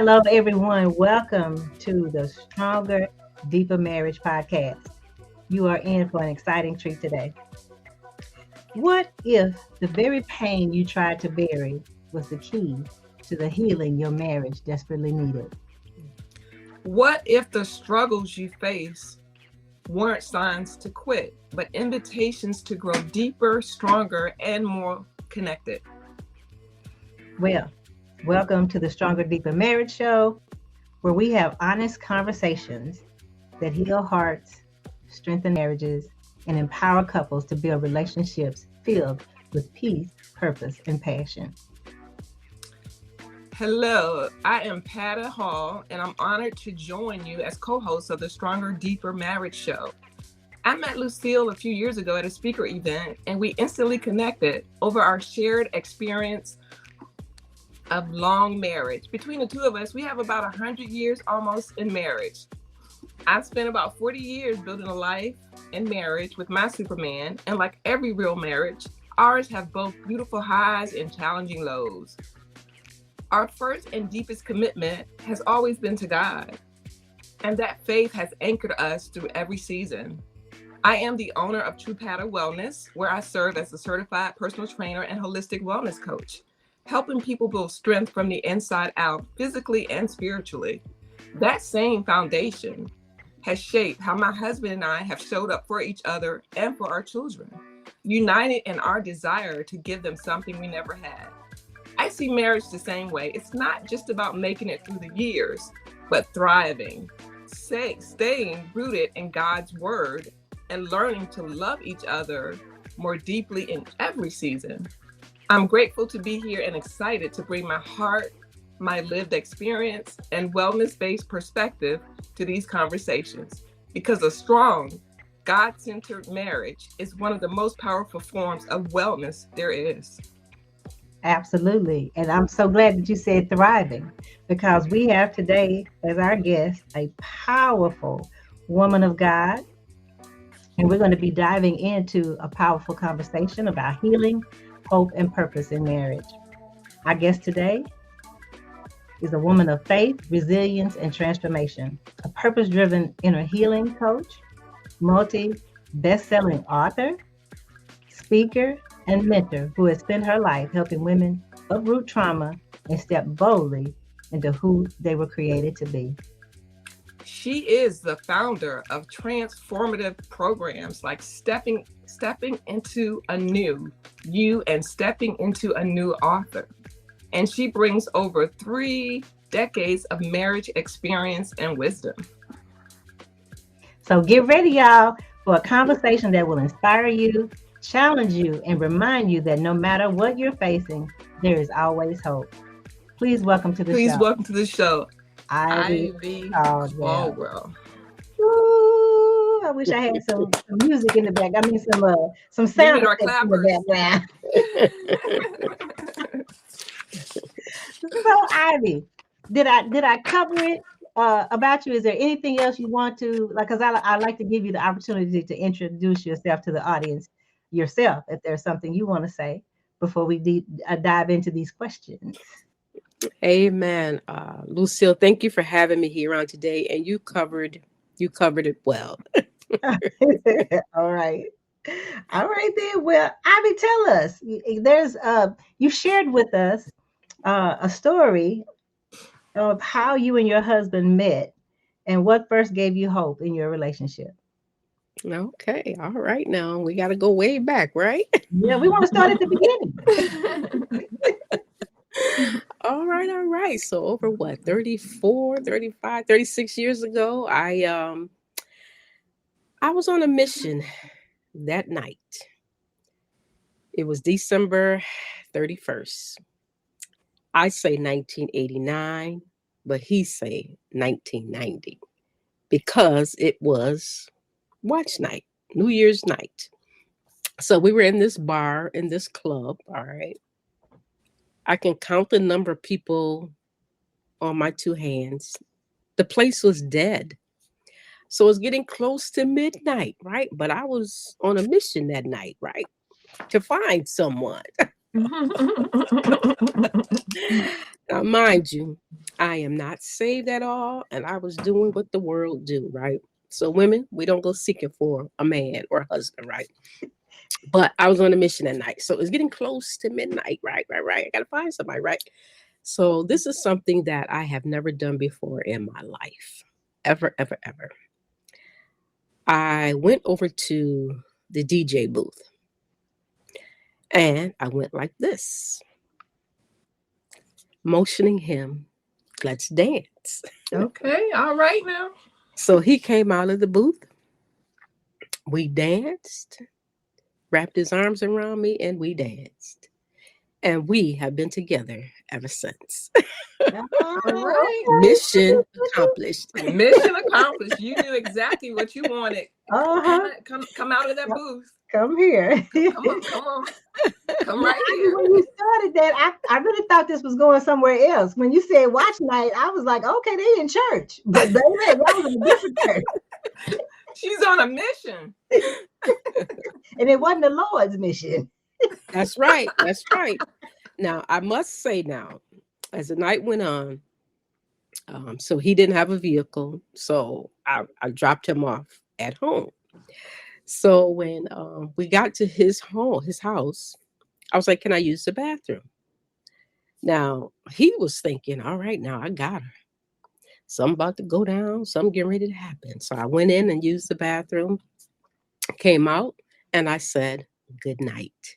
Hello, everyone. Welcome to the Stronger, Deeper Marriage podcast. You are in for an exciting treat today. What if the very pain you tried to bury was the key to the healing your marriage desperately needed? What if the struggles you face weren't signs to quit, but invitations to grow deeper, stronger, and more connected? Well, welcome to the Stronger, Deeper Marriage show, where we have honest conversations that heal hearts, strengthen marriages, and empower couples to build relationships filled with peace, purpose, and passion. Hello, I am Patty Hall, and I'm honored to join you as co-host of the Stronger, Deeper Marriage show. I met Lucille a few years ago at a speaker event, and we instantly connected over our shared experience of long marriage. Between the two of us, we have about 100 years almost in marriage. I've spent about 40 years building a life and marriage with my Superman, and like every real marriage, ours have both beautiful highs and challenging lows. Our first and deepest commitment has always been to God, and that faith has anchored us through every season. I am the owner of True Pattern Wellness, where I serve as a certified personal trainer and holistic wellness coach, helping people build strength from the inside out, physically and spiritually. That same foundation has shaped how my husband and I have showed up for each other and for our children, united in our desire to give them something we never had. I see marriage the same way. It's not just about making it through the years, but thriving, staying rooted in God's word, and learning to love each other more deeply in every season. I'm grateful to be here and excited to bring my heart, my lived experience, and wellness-based perspective to these conversations, because a strong, God-centered marriage is one of the most powerful forms of wellness there is. Absolutely. And I'm so glad that you said thriving, because we have today as our guest a powerful woman of God. And we're going to be diving into a powerful conversation about healing, hope, and purpose in marriage. Our guest today is a woman of faith, resilience, and transformation, a purpose-driven inner healing coach, multi-best-selling author, speaker, and mentor who has spent her life helping women uproot trauma and step boldly into who they were created to be. She is the founder of transformative programs like Stepping into a New You and Stepping into a New Author. And she brings over 3 decades of marriage experience and wisdom. So get ready, y'all, for a conversation that will inspire you, challenge you, and remind you that no matter what you're facing, there is always hope. Please welcome to the show, Ivy Caldwell. Ooh, I wish I had some music in the back. I mean, some sound effects in the background. So, Ivy, did I cover it about you? Is there anything else you want to, like, because I like to give you the opportunity to introduce yourself to the audience yourself, if there's something you want to say before we dive into these questions. Amen. Lucille, thank you for having me here on today, and you covered it well. All right then. Well, Ivy, tell us. There's you shared with us a story of how you and your husband met and what first gave you hope in your relationship. Okay, all right. Now we got to go way back, right? Yeah, we want to start at the beginning. All right. So over 34, 35, 36 years ago, I was on a mission that night. It was December 31st. I say 1989, but he say 1990, because it was watch night, New Year's night. So we were in this bar, in this club, all right. I can count the number of people on my 2 hands. The place was dead. So it was getting close to midnight, right? But I was on a mission that night, right? To find someone. Now, mind you, I am not saved at all, and I was doing what the world do, right? So women, we don't go seeking for a man or a husband, right? But I was on a mission at night. So it's getting close to midnight, right. I gotta find somebody, right? So this is something that I have never done before in my life. Ever, ever, ever. I went over to the DJ booth and I went like this, motioning him, let's dance. Okay, all right now. So he came out of the booth. We danced, wrapped his arms around me, and we danced. And we have been together ever since. All right. Mission accomplished. Mission accomplished. You knew exactly what you wanted. Uh-huh. Come out of that booth. Come here. Come on. Come right here. When you started that, I really thought this was going somewhere else. When you said watch night, I was like, okay, they in church. But baby, that was in a different church. She's on a mission. And it wasn't the Lord's mission. That's right. That's right. Now, I must say now, as the night went on, so he didn't have a vehicle. So I dropped him off at home. So when we got to his house, I was like, can I use the bathroom? Now, he was thinking, all right, now I got her. Something about to go down, something getting ready to happen. So I went in and used the bathroom, came out, and I said, good night.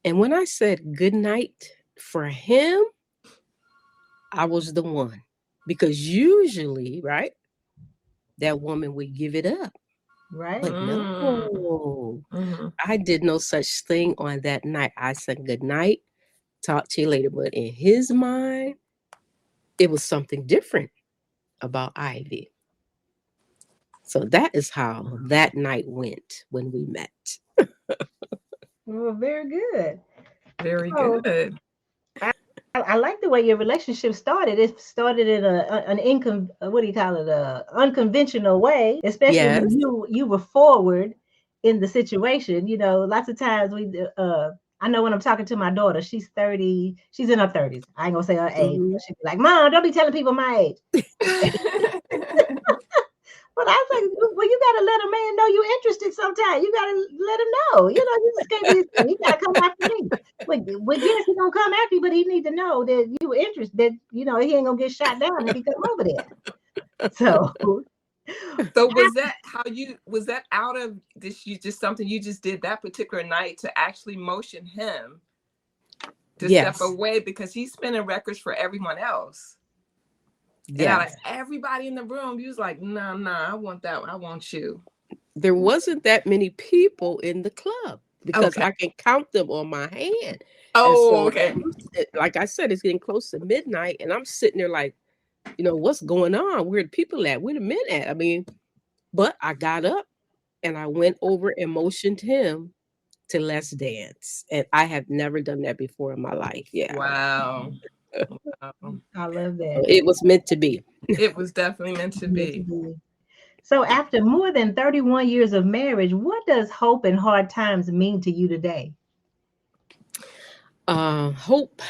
And when I said good night for him, I was the one. Because usually, right, that woman would give it up. Right. But no, Mm-hmm. I did no such thing on that night. I said good night, talk to you later. But in his mind, it was something different about Ivy. So that is how that night went when we met. Well, very good. Very Oh. good. I like the way your relationship started. It started in what do you call it? Unconventional way, especially Yes. when you were forward in the situation. You know, lots of times I know when I'm talking to my daughter, she's 30, she's in her 30s. I ain't gonna say her age. Mhm. She'd be like, Mom, don't be telling people my age. But I was like, well, you gotta let a man know you're interested sometimes. You gotta let him know. You know, you just can't be, he gotta come after me. But yes, he gonna come after you, but he need to know that you were interested, that you know he ain't gonna get shot down if he come over there. So was that out of this, you just something you just did that particular night to actually motion him to Yes. step away because he's spinning records for everyone else? And out of everybody in the room, you was like, nah, I want that one. I want you. There wasn't that many people in the club because Okay. I can count them on my hand. Oh, And so, okay. like I said, it's getting close to midnight, and I'm sitting there like, you know, what's going on? Where the people at? Where the men at? I mean, but I got up and I went over and motioned him to let's dance. And I have never done that before in my life. Yeah. Wow. I love that. It was meant to be. It was definitely meant to be. So after more than 31 years of marriage, what does hope and hard times mean to you today? Hope,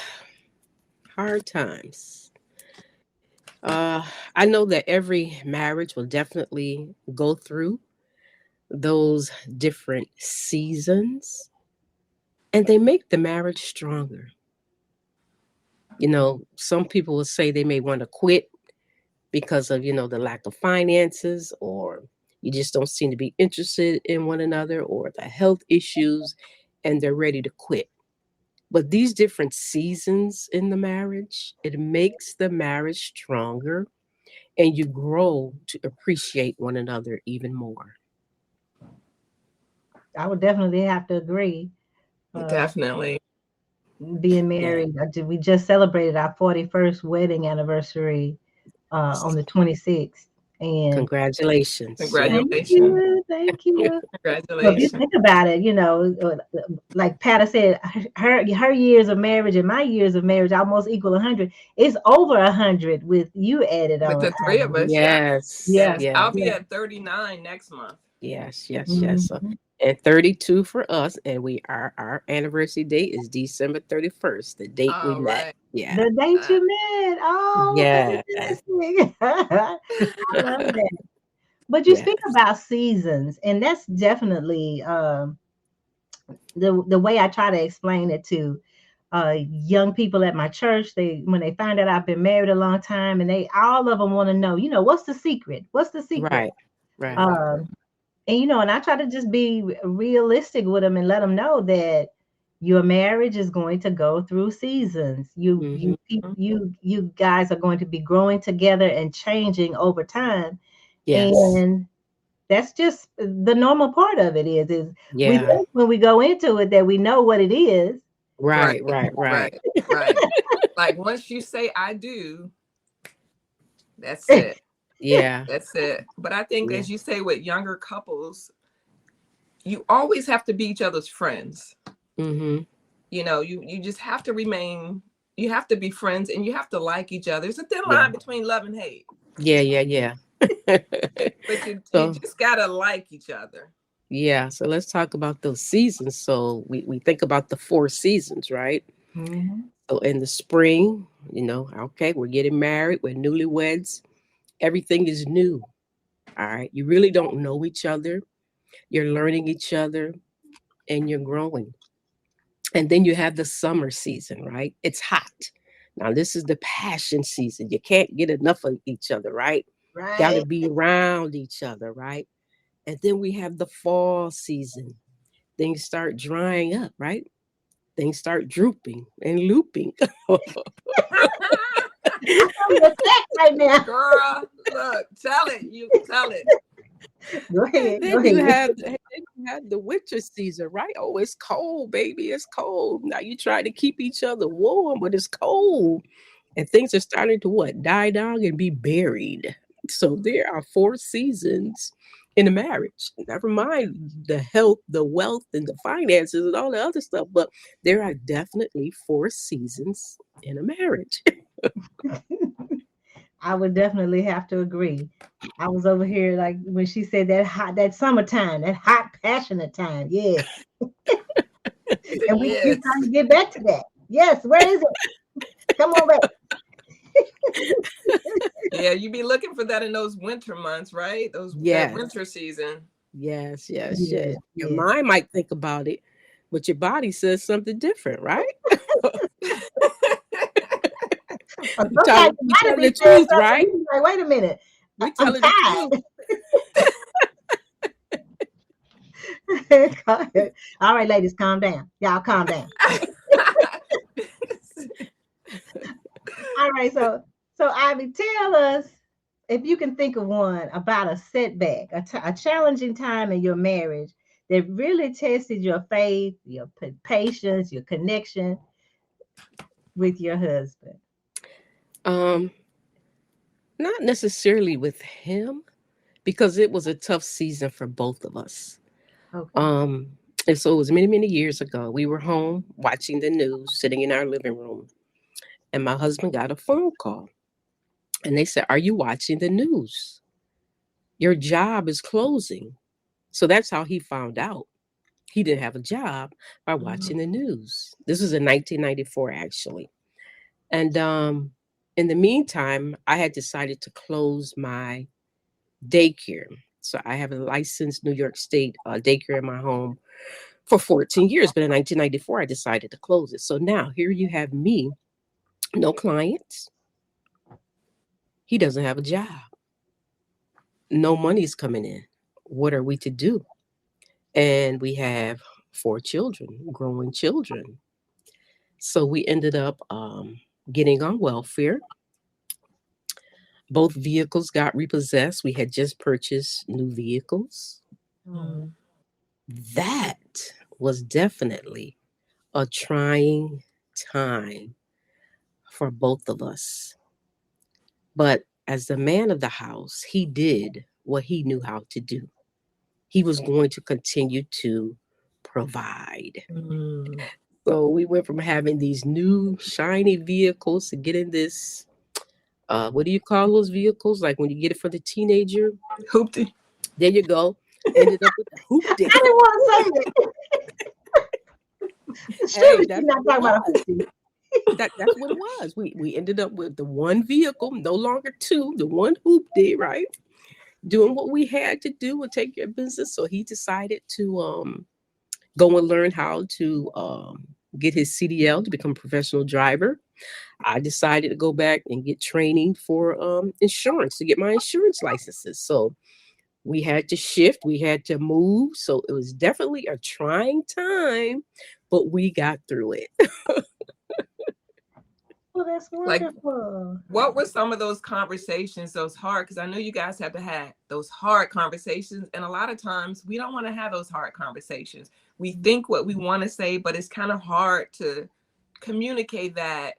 hard times. I know that every marriage will definitely go through those different seasons, and they make the marriage stronger. You know, some people will say they may want to quit because of, you know, the lack of finances, or you just don't seem to be interested in one another, or the health issues, and they're ready to quit. But these different seasons in the marriage, it makes the marriage stronger, and you grow to appreciate one another even more. I would definitely have to agree. Definitely. Being married, we just celebrated our 41st wedding anniversary on the 26th. And Congratulations. Congratulations. Thank you. So if you Congratulations. think about it, you know, like Patti said, her years of marriage and my years of marriage almost equal 100. It's over 100 with you added on. With the three of us. Yes. Yeah. Yes. I'll be at 39 next month. Yes. Mhm. So, And 32 for us. And our anniversary date is December 31st, the date we All met. right. Yeah. The date Uh, you met. Oh, Yeah. fantastic. I love that. But you speak Yes. about seasons, and that's definitely the way I try to explain it to young people at my church. They when they find out I've been married a long time, and they all of them want to know, what's the secret? What's the secret? Right. Right. Um, and and I try to just be realistic with them and let them know that your marriage is going to go through seasons. Hmm. You guys are going to be growing together and changing over time, Yes. and that's just the normal part of it. Is we Yeah. think when we go into it that we know what it is. right. Right. Right. Right. Right. Right. Like once you say I do, that's it. Yeah. That's it. But I think, Yeah. as you say, with younger couples, you always have to be each other's friends. Hmm. You just have to remain. You have to be friends, and you have to like each other. There's a thin Yeah. line between love and hate, Yeah. Yeah. Yeah. but you So just gotta like each other. yeah. So let's talk about those seasons. So we think about the four seasons, right? Mhm. So in the spring, okay, we're getting married, we're newlyweds, everything is new. All right. You really don't know each other. You're learning each other and you're growing. And then you have the summer season, right? It's hot. Now, this is the passion season. You can't get enough of each other, right? Got to Right. be around each other, right? And then we have the fall season. Things start drying up, right? Things start drooping and looping. I'm upset right now. Girl, look, tell it. You tell it. Go And ahead. Go then you ahead. have the winter season, right? Oh, it's cold, baby. It's cold. Now you try to keep each other warm, but it's cold. And things are starting to what? Die down and be buried. So there are four seasons in a marriage. Never mind the health, the wealth, and the finances and all the other stuff, but there are definitely four seasons in a marriage. I would definitely have to agree. I was over here like when she said that hot, that summertime, that hot, passionate time. Yes. And we Yes. trying to get back to that. Yes, where is it? Come on back. Yeah, you be looking for that in those winter months, right? That Yes. winter season. Yes, yes, Yeah, yes. Your yeah. mind might think about it, but your body says something different, right? Or sometimes you We gotta telling be the saying truth, something. right? You be like, wait a minute, We I'm telling the truth. tired. All right, ladies, calm down. Y'all calm down. All right, so Ivy, tell us if you can think of one about a setback, a challenging time in your marriage that really tested your faith, your patience, your connection with your husband. Um, Not necessarily with him because it was a tough season for both of us. Okay. Um, and so it was many, many years ago. We were home watching the news, sitting in our living room, and my husband got a phone call. And they said, "Are you watching the news? Your job is closing." So that's how he found out he didn't have a job by Mhm. watching the news. This was in 1994, actually. And in the meantime, I had decided to close my daycare. So I have a licensed New York State daycare in my home for 14 years. But in 1994, I decided to close it. So now here you have me, no clients. He doesn't have a job. No money's coming in. What are we to do? And we have four children, growing children. So we ended up getting on welfare. Both vehicles got repossessed. We had just purchased new vehicles. Oh, Mhm. That was definitely a trying time for both of us. But as the man of the house, he did what he knew how to do. He was going to continue to provide. Mhm. So we went from having these new shiny vehicles to getting this what do you call those vehicles? Like when you get it for the teenager? Hoopty. There you go. Ended up with the hoop I dee. didn't want to say it. Hey, Surely she's that's not what it talking about a was. hoopty. That's what it was. We ended up with the one vehicle, no longer two, the one hoop dee, right? Doing what we had to do and take care of business. So he decided to go and learn how to get his CDL to become a professional driver. I decided to go back and get training for insurance to get my insurance licenses. So we had to shift, we had to move. So it was definitely a trying time, but we got through it. Oh, that's Like, wonderful. what were some of those conversations, those hard, because I know you guys have to have those hard conversations, and a lot of times we don't want to have those hard conversations. We think what we want to say, but it's kind of hard to communicate that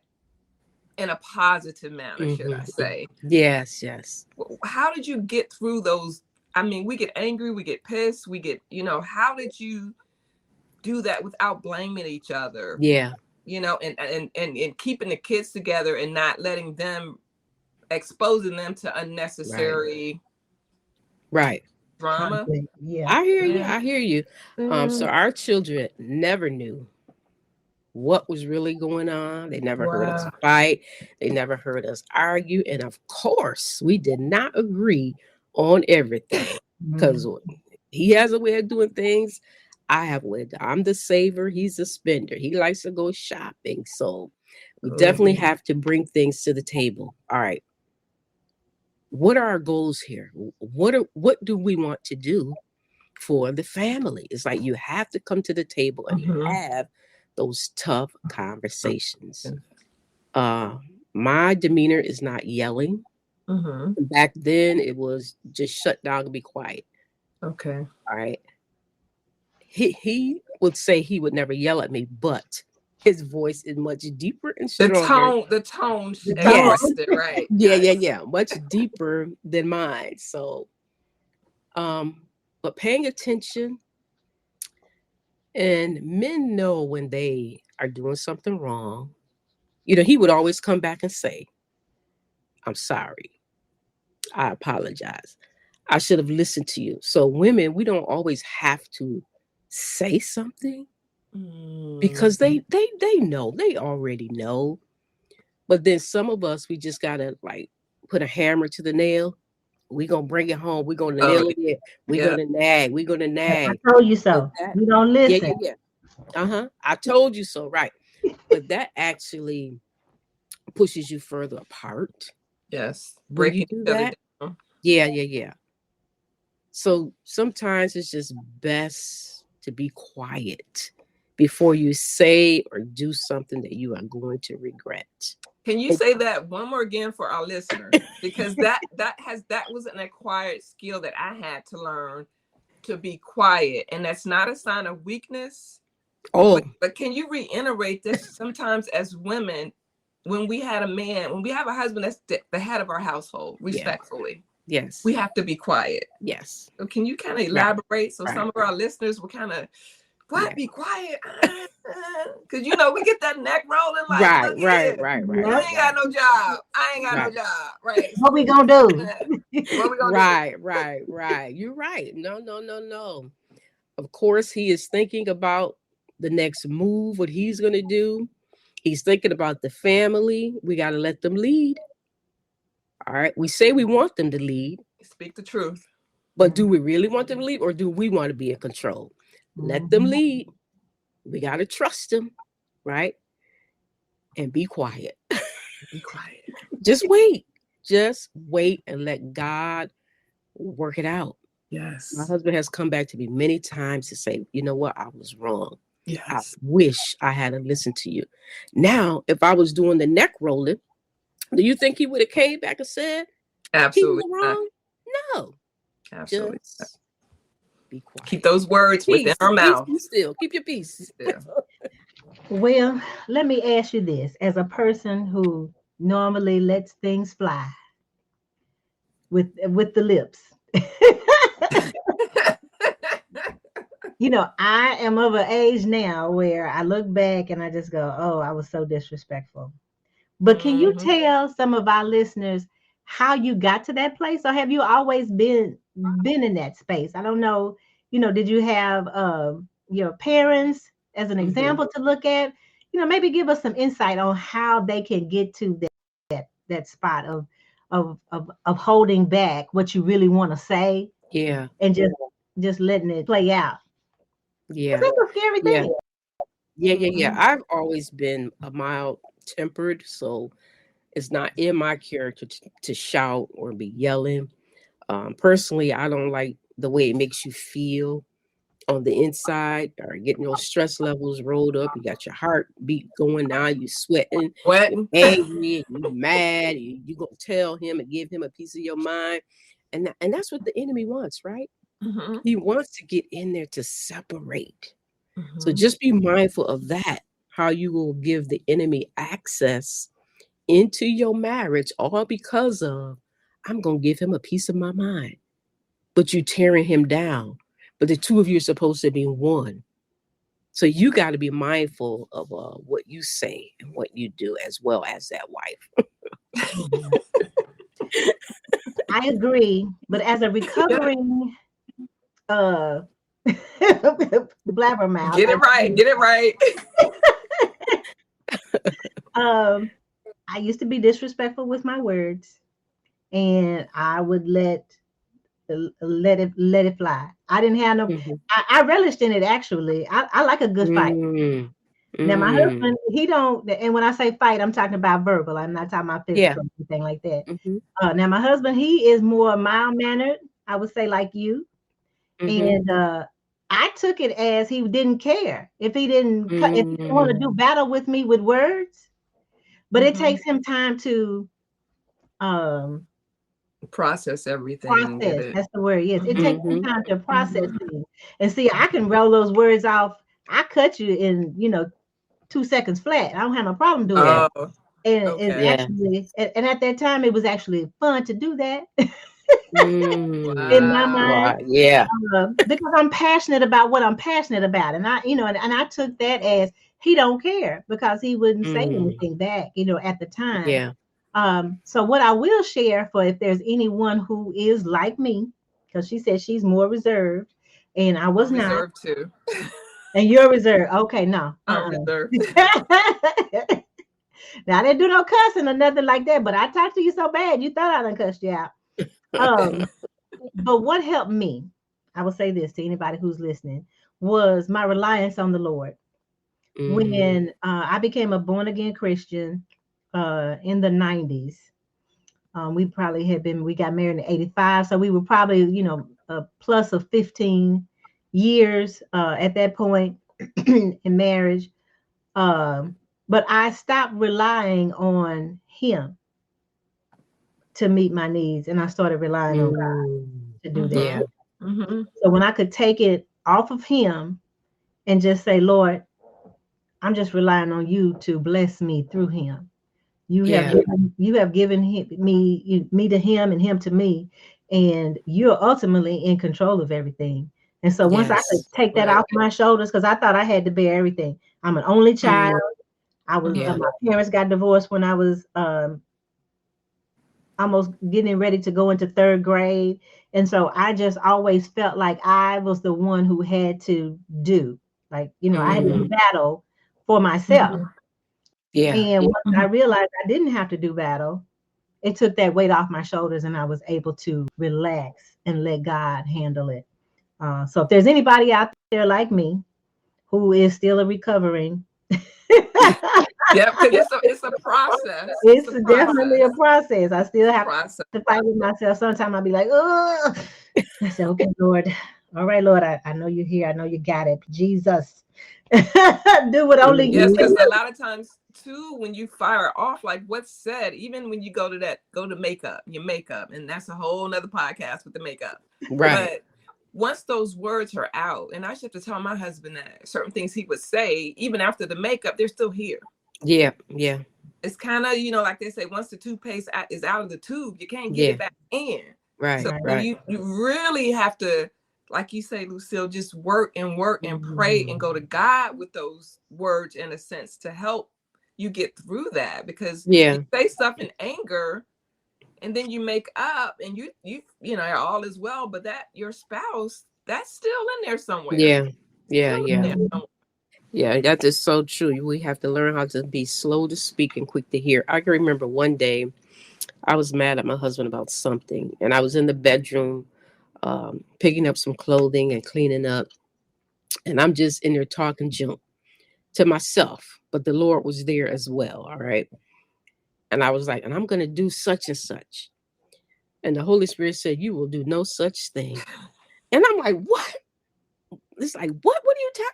in a positive manner, should I say. Yes, yes. How did you get through those? I mean, we get angry, we get pissed, we get, how did you do that without blaming each other? Yeah. And keeping the kids together and not letting them, exposing them to unnecessary Right. drama. Yeah. I hear you. Yeah. I hear you. So our children never knew what was really going on. They never heard us Wow. fight. They never heard us argue. And of course, we did not agree on everything because he has a way of doing things. I have a way. I'm the saver. He's the spender. He likes to go shopping. So we definitely have to bring things to the table. All right. What are our goals here? What do we want to do for the family? It's like you have to come to the table and have those tough conversations. My demeanor is not yelling. Back then, it was just shut down and be quiet. Okay. All right. He would say he would never yell at me, but his voice is much deeper and stronger. The tone, Yes. right? Yeah. Much deeper than mine. So, but paying attention, and men know when they are doing something wrong. He would always come back and say, I'm sorry. I apologize. I should have listened to you. So women, we don't always have to say something because they know, they already know. But then some of us, we just gotta like put a hammer to the nail. We're gonna bring it home. We're gonna nail it in. We're gonna nag. We're gonna nag. I told you so. You don't listen. Yeah. I told you so, right. But that actually pushes you further apart. Yes. When you do that. Yeah. So sometimes it's just best to be quiet before you say or do something that you are going to regret. Can you say that one more again for our listeners? Because that was an acquired skill that I had to learn, to be quiet. And that's not a sign of weakness. But can you reiterate this? Sometimes as women, when we have a husband that's the head of our household, respectfully. Yes. We have to be quiet. Yes. So can you kind of elaborate so some of our listeners will kind of, be quiet? Because, we get that neck rolling like, right. I ain't got no job. Right. What we going to do? What we gonna do? Right. You're right. No. Of course, he is thinking about the next move, what he's going to do. He's thinking about the family. We got to let them lead. All right. We say we want them to lead. Speak the truth. But do we really want them to lead, or do we want to be in control? Let them lead. We got to trust them, right? And be quiet. Be quiet. Just wait. Just wait and let God work it out. Yes. My husband has come back to me many times to say, you know what? I was wrong. Yes. I wish I had listened to you. Now, if I was doing the neck rolling, do you think he would have came back and said, absolutely he was wrong? No. Absolutely. Just be quiet. Keep those words within our mouth. Keep your peace. Well, let me ask you this. As a person who normally lets things fly with the lips. I am of an age now where I look back and I just go, oh, I was so disrespectful. But can you tell some of our listeners how you got to that place, or have you always been in that space? I don't know. Did you have your parents as an example to look at? Maybe give us some insight on how they can get to that spot of holding back what you really want to say, Yeah. and just letting it play out. 'Cause Yeah. that's a scary Yeah. thing. Yeah. I've always been a mild tempered, so it's not in my character to shout or be yelling. Personally, I don't like the way it makes you feel on the inside, or getting those stress levels rolled up. You got your heartbeat going now, you sweating, What? you're angry, you mad, you gonna tell him and give him a piece of your mind. And that's what the enemy wants, right? Mm-hmm. He wants to get in there to separate. So Mm-hmm. just be mindful of that, how you will give the enemy access into your marriage, all because of, I'm going to give him a piece of my mind, but you tearing him down. But the two of you are supposed to be one. So you got to be mindful of what you say and what you do, as well as that wife. I agree, but as a recovering uh blabbermouth, Get it right. Get it right. um I used to be disrespectful with my words, and I would let it fly. I didn't have no. Mhm. I relished in it, actually. I like a good fight. Mm. Now my Mm. husband, he don't. And when I say fight, I'm talking about verbal. I'm not talking about Yeah. physical or anything like that. Mhm. Now my husband, he is more mild mannered, I would say, like you. Mhm. And I took it as he didn't care if he didn't want to do Mm. battle with me with words. But it Mm-hmm. takes him time to um Process everything and get process. it. That's the word. Yes, it takes some Mhm. time to process Mm-hmm. things. And see, I can roll those words off. I cut you in, 2 seconds flat. I don't have no problem doing Yeah. that. Oh, And it's okay. Yeah. actually, and at that time, it was actually fun to do that in Mm. my Wow. mind, Right. Yeah. because I'm passionate about what I'm passionate about, and I took that as he don't care, because he wouldn't say Mm. anything back, at the time. Yeah. So what I will share, for if there's anyone who is like me, because she said she's more reserved, and I was I'm not, reserved too. and you're reserved. Okay, no. I'm reserved. Now I didn't do no cussing or nothing like that, but I talked to you so bad you thought I done cussed you out. Um, but what helped me, I will say this to anybody who's listening, was my reliance on the Lord. Mm. When I became a born again Christian in the 90s, we got married in 85. So we were probably, a plus of 15 years at that point in marriage. But I stopped relying on him to meet my needs, and I started relying on God Mm. to do that. Mm-hmm. Yeah. Mm-hmm. So when I could take it off of him and just say, Lord, I'm just relying on you to bless me through him. Yeah. You have given me to him and him to me, and you're ultimately in control of everything. And so once I could Yes. take that Right. off my shoulders, because I thought I had to bear everything. I'm an only child. Mm. I was Yeah. my parents got divorced when I was almost getting ready to go into third grade, and so I just always felt like I was the one who had to do, like, I had to do Mm. battle for myself. Mm-hmm. Yeah. And once Mm-hmm. I realized I didn't have to do battle, it took that weight off my shoulders, and I was able to relax and let God handle it. So if there's anybody out there like me who is still a recovering, Yep, because it's a process. It's it's a definitely a process. process. I still have Process. to fight with myself. Sometimes I'll be like, oh, I said, okay, Lord. All right, Lord, I know you're here. I know you got it. Jesus. Do what only you Yes, Mhm. can because a do. lot of times too, when you fire off, like what's said, even when you go to makeup, your makeup, and that's a whole nother podcast with the makeup. Right. But once those words are out, and I used to have to tell my husband that certain things he would say, even after the makeup, they're still here. Yeah. Yeah. It's kind of, like they say, once the toothpaste is out of the tube, you can't get Yeah. it back in. Right. So Right. Right. you really have to, like you say, Lucille, just work and pray and go to God with those words, in a sense, to help you get through that. Because you Yeah. say stuff in anger, and then you make up, and you know all is well, but that your spouse, that's still in there somewhere. Yeah. Yeah. Still in Yeah. there somewhere. Yeah. That is so true. We have to learn how to be slow to speak and quick to hear. I can remember one day I was mad at my husband about something, and I was in the bedroom picking up some clothing and cleaning up, and I'm just in there talking junk to myself, but the Lord was there as well. All right. And I was like, and I'm going to do such and such. And the Holy Spirit said, you will do no such thing. And I'm like, what? It's like, what? What are you talking?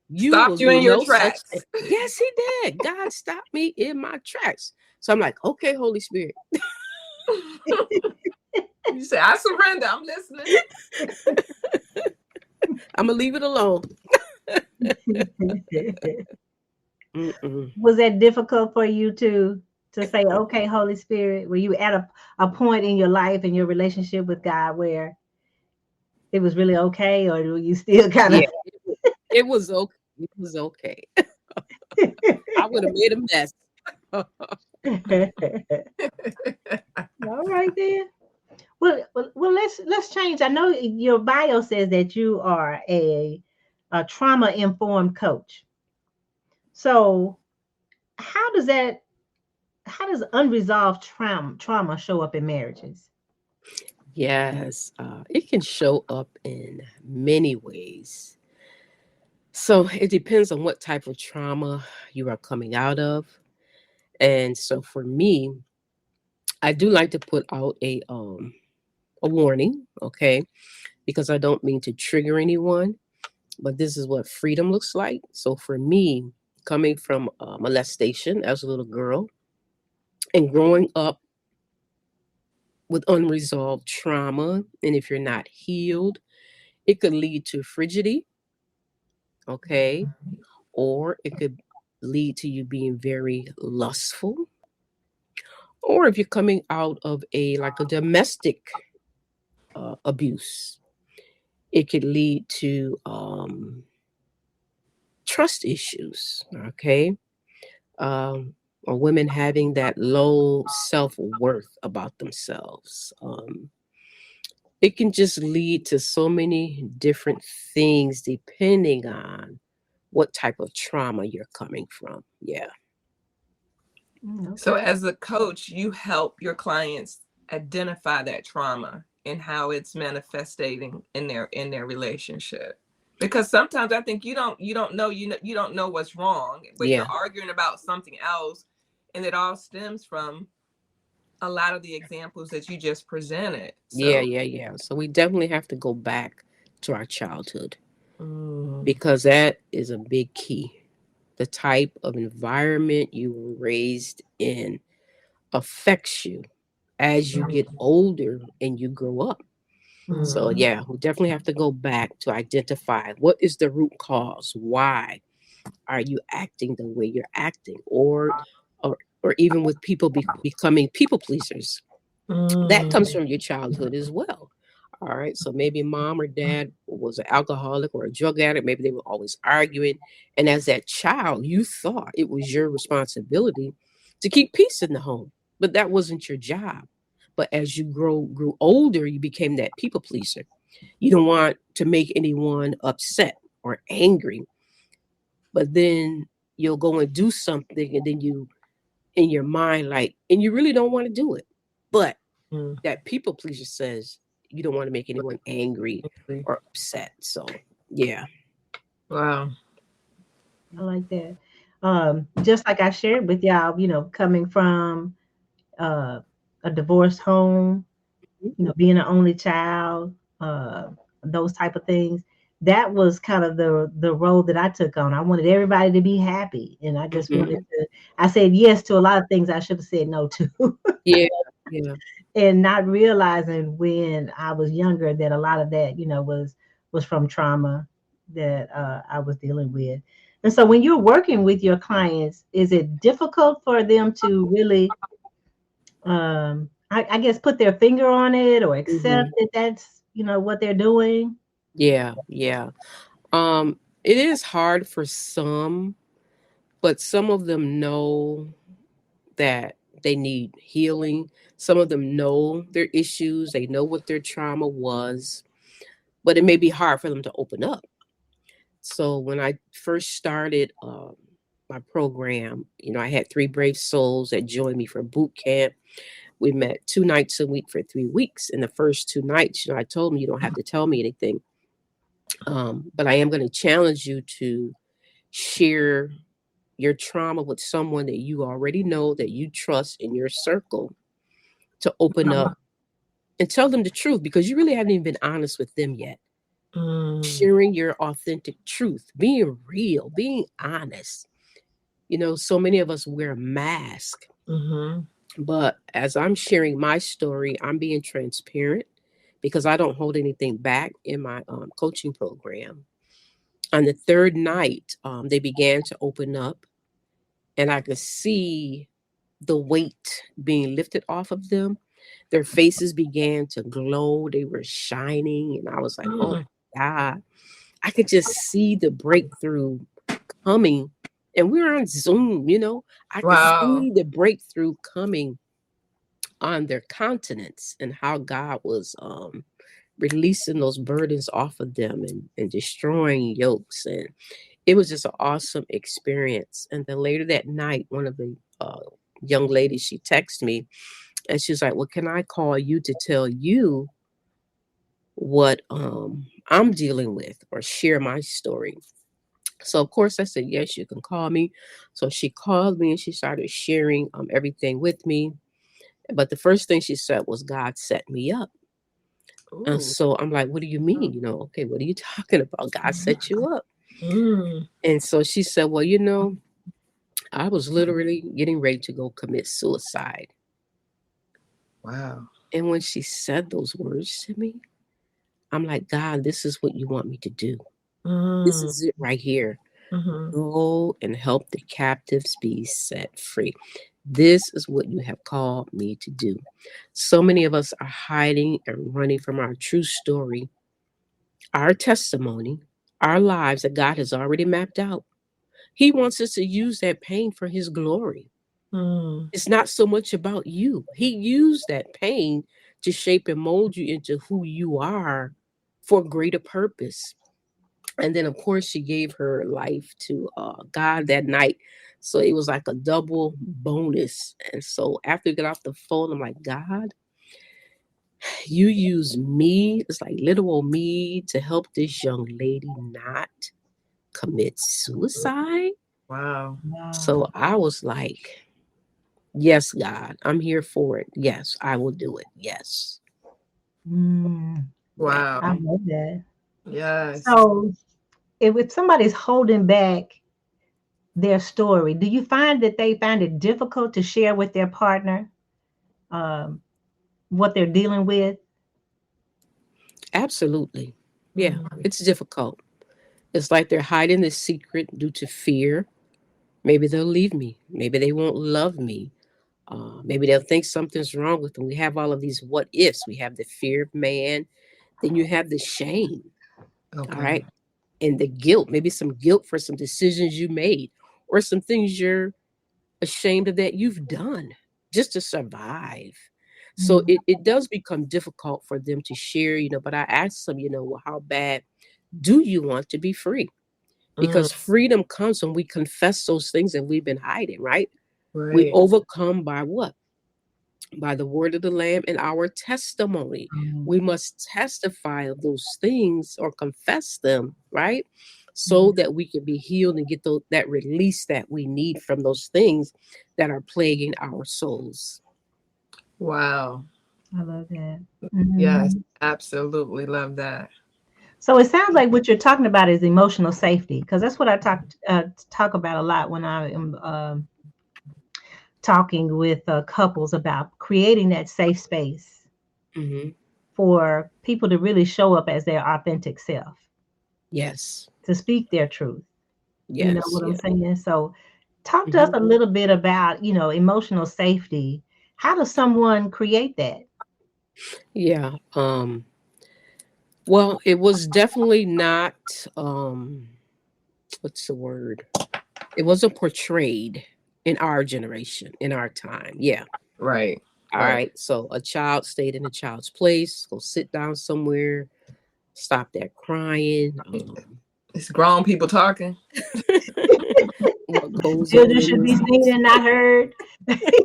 You will Stopped you do in your no such thing. tracks. Yes, he did. God stopped me in my tracks. So I'm like, okay, Holy Spirit. You say, I surrender. I'm listening. I'm going to leave it alone. Mm-mm. Was that difficult for you to say, okay, Holy Spirit? Were you at a point in your life and your relationship with God where it was really okay, or were you still kind Yeah, of? it was okay. It was okay. I would have made a mess. All right then. Well, let's change. I know your bio says that you are a trauma informed coach. So how does that how does unresolved trauma show up in marriages? Yes, it can show up in many ways. So it depends on what type of trauma you are coming out of. And so for me, I do like to put out a warning, okay? Because I don't mean to trigger anyone, but this is what freedom looks like. So for me, coming from molestation as a little girl and growing up with unresolved trauma, and if you're not healed, it could lead to frigidity, okay? Or it could lead to you being very lustful. Or if you're coming out of a domestic abuse, it could lead to trust issues, okay? Or women having that low self-worth about themselves. It can just lead to so many different things depending on what type of trauma you're coming from. Yeah. So Okay. as a coach, you help your clients identify that trauma and how it's manifesting in their relationship. Because sometimes I think you don't know what's wrong, but Yeah. you're arguing about something else, and it all stems from a lot of the examples that you just presented. Yeah, So yeah, yeah. So we definitely have to go back to our childhood mm, because that is a big key. The type of environment you were raised in affects you as you get older and you grow up. So mm, yeah, we definitely have to go back to identify what is the root cause. Why are you acting the way you're acting, or or even with people becoming people pleasers? That comes mm, from your childhood as well. All right. So maybe mom or dad was an alcoholic or a drug addict. Maybe they were always arguing. And as that child, you thought it was your responsibility to keep peace in the home. But that wasn't your job. But as you grew older, you became that people pleaser. You don't want to make anyone upset or angry. But then you'll go and do something and then you in your mind, like, and you really don't want to do it. But mm. that people pleaser says you don't want to make anyone angry or upset. So yeah. Wow. I like that. Just like I shared with y'all, coming from uh, a divorced home, being an only child, uh, those type of things. That was kind of the role that I took on. I wanted everybody to be happy, and I just Hmm. wanted to. I said yes to a lot of things I should have said no to, Yeah. Yeah. and not realizing when I was younger that a lot of that, was from trauma that I was dealing with. And so, when you're working with your clients, is it difficult for them to really I guess put their finger on it or accept Hmm. that that's what they're doing? Yeah. Yeah. It is hard for some, but some of them know that They need healing. Some of them know their issues, they know what their trauma was, but it may be hard for them to open up. So when I first started my program, I had three brave souls that joined me for boot camp. We met 2 nights a week for 3 weeks. In the first 2 nights, I told them you don't have to tell me anything, but I am going to challenge you to share your trauma with someone that you already know, that you trust in your circle, to open up and tell them the truth, because you really haven't even been honest with them yet. Mm. Sharing your authentic truth, being real, being honest. So many of us wear a mask, Mm-hmm. but as I'm sharing my story, I'm being transparent because I don't hold anything back in my coaching program. On the third night, they began to open up, and I could see the weight being lifted off of them. Their faces began to glow. They were shining. And I was like, oh Mm. my God. I could just see the breakthrough coming. And we were on Zoom. I could Wow. see the breakthrough coming on their countenance, and how God was releasing those burdens off of them, and destroying yokes. And it was just an awesome experience. And then later that night, one of the young ladies, she texted me, and she was like, well, can I call you to tell you what I'm dealing with, or share my story? So of course I said, yes, you can call me. So she called me, and she started sharing everything with me. But the first thing she said was, God set me up. And Ooh. so I'm like, what do you mean? Okay, what are you talking about? God set you up. Mm. And so she said, well, I was literally getting ready to go commit suicide. Wow. And when she said those words to me, I'm like, God, this is what you want me to do. This Mm. is it right here. Mm-hmm. Go and help the captives be set free. This is what you have called me to do. So many of us are hiding and running from our true story, our testimony, our lives that God has already mapped out. He wants us to use that pain for his glory. Mm. It's not so much about you. He used that pain to shape and mold you into who you are for greater purpose. And then, of course, she gave her life to God that night. So it was like a double bonus. And so after we got off the phone, I'm like, God, you use me, it's like little old me, to help this young lady not commit suicide. Wow. So Wow. I was like, yes, God, I'm here for it. Yes, I will do it. Yes. Mm, Yeah. Wow. I love that. Yes. So, if somebody's holding back their story, do you find that they find it difficult to share with their partner um, what they're dealing with? Absolutely. Yeah. Mm. It's difficult. It's like they're hiding the secret due to fear. Maybe they'll leave me. Maybe they won't love me. Maybe they'll think something's wrong with them. We have all of these what ifs. We have the fear of man. Then you have the shame. All Okay. right. And the guilt, maybe some guilt for some decisions you made, or some things you're ashamed of that you've done just to survive. So Mm, it does become difficult for them to share, but I ask them, well, how bad do you want to be free? Mm. Because freedom comes when we confess those things that we've been hiding, right? We Right. overcome by what? By the word of the Lamb and our testimony. mm, We must testify of those things, or confess them, right? mm. So that we can be healed and get that release that we need from those things that are plaguing our souls. Wow. I love that. Yes. Mhm. Absolutely love that. So it sounds like what you're talking about is emotional safety, because that's what I talk about a lot when I am talking with couples about creating that safe space Hmm. for people to really show up as their authentic self, Yes. to speak their truth. You know Yes. what I'm Yeah. saying? So talk to us Hmm. a little bit about, emotional safety. How does someone create that? Yeah. Well, it was definitely not, what's the word? It wasn't portrayed. in our generation, in our time. Yeah. Right. All Right. right. So a child stayed in a child's place, go sit down somewhere, stop that crying. It's grown people talking. What goes on Children in should be this seen house? and not heard.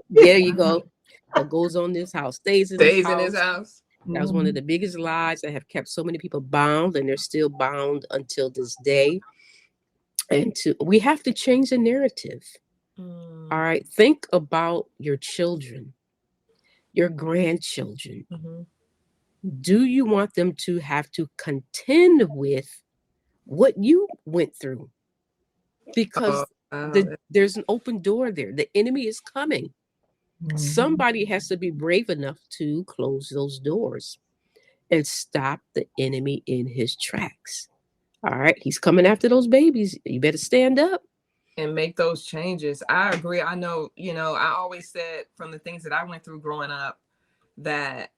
There you go. What goes on in this house stays in this Stays in his house. house. That was one of Mhm. the biggest lies that have kept so many people bound, and they're still bound until this day. And we have to change the narrative. All Mm. right. Think about your children, your grandchildren. Mm-hmm. Do you want them to have to contend with what you went through? Oh, Because there's an open door there. The enemy is coming. Mhm. Somebody has to be brave enough to close those doors and stop the enemy in his tracks. All right. He's coming after those babies. You better stand up. and make those changes. I agree. I know, I always said from the things that I went through growing up that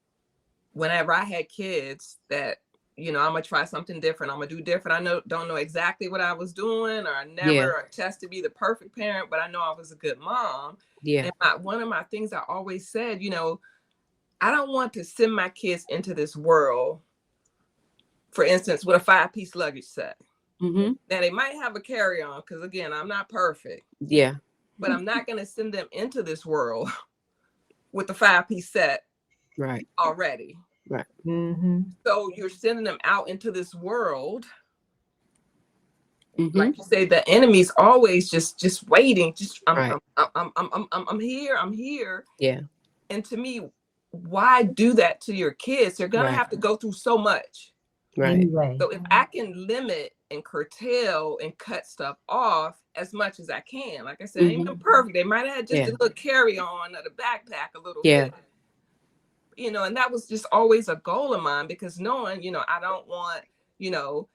whenever I had kids that, I'm gonna try something different. I'm gonna do different. Don't know exactly what I was doing, or I Yeah. never test to be the perfect parent, but I know I was a good mom. Yeah. And one of my things I always said, I don't want to send my kids into this world, for instance, with a 5-piece luggage set. Mm-hmm. Now they might have a carry-on because again, I'm not perfect, Yeah. but I'm not going to send them into this world with a 5-piece set Right. already. Right. Mhm. So you're sending them out into this world. Mm-hmm. Like you say, the enemy's always just waiting. Just Right. I'm here. I'm here. Yeah. And to me, why do that to your kids? They're gonna Right. have to go through so much. Right. Anyway. So if I can limit and curtail and cut stuff off as much as I can, like I said, I ain't Mm-hmm. been perfect. They might have had just Yeah. a little carry-on or the backpack a little Yeah. bit. And that was just always a goal of mine, because knowing, I don't want,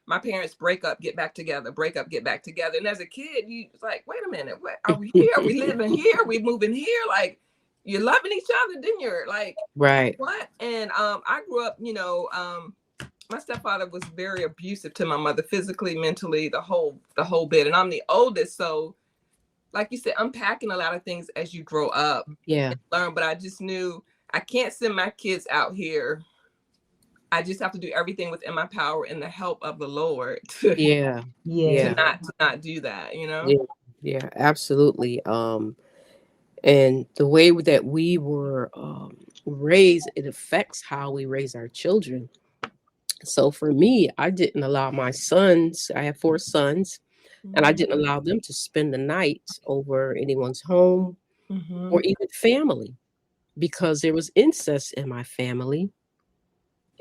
my parents break up, get back together, break up, get back together. And as a kid, you like, wait a minute, what are we here? Are we living here? Are we moving here? Like, you're loving each other, then you're like, Right. what? And I grew up, my stepfather was very abusive to my mother, physically, mentally, the whole bit. And I'm the oldest, so like you said, unpacking a lot of things as you grow up. Yeah. And learn. But I just knew I can't send my kids out here. I just have to do everything within my power and the help of the Lord to, Yeah. Yeah. Yeah. to not do that. Yeah. Yeah. Absolutely. And the way that we were raised, it affects how we raise our children. So for me, I didn't allow my sons, I have 4 sons, and I didn't allow them to spend the night over anyone's home Mm-hmm. or even family, because there was incest in my family.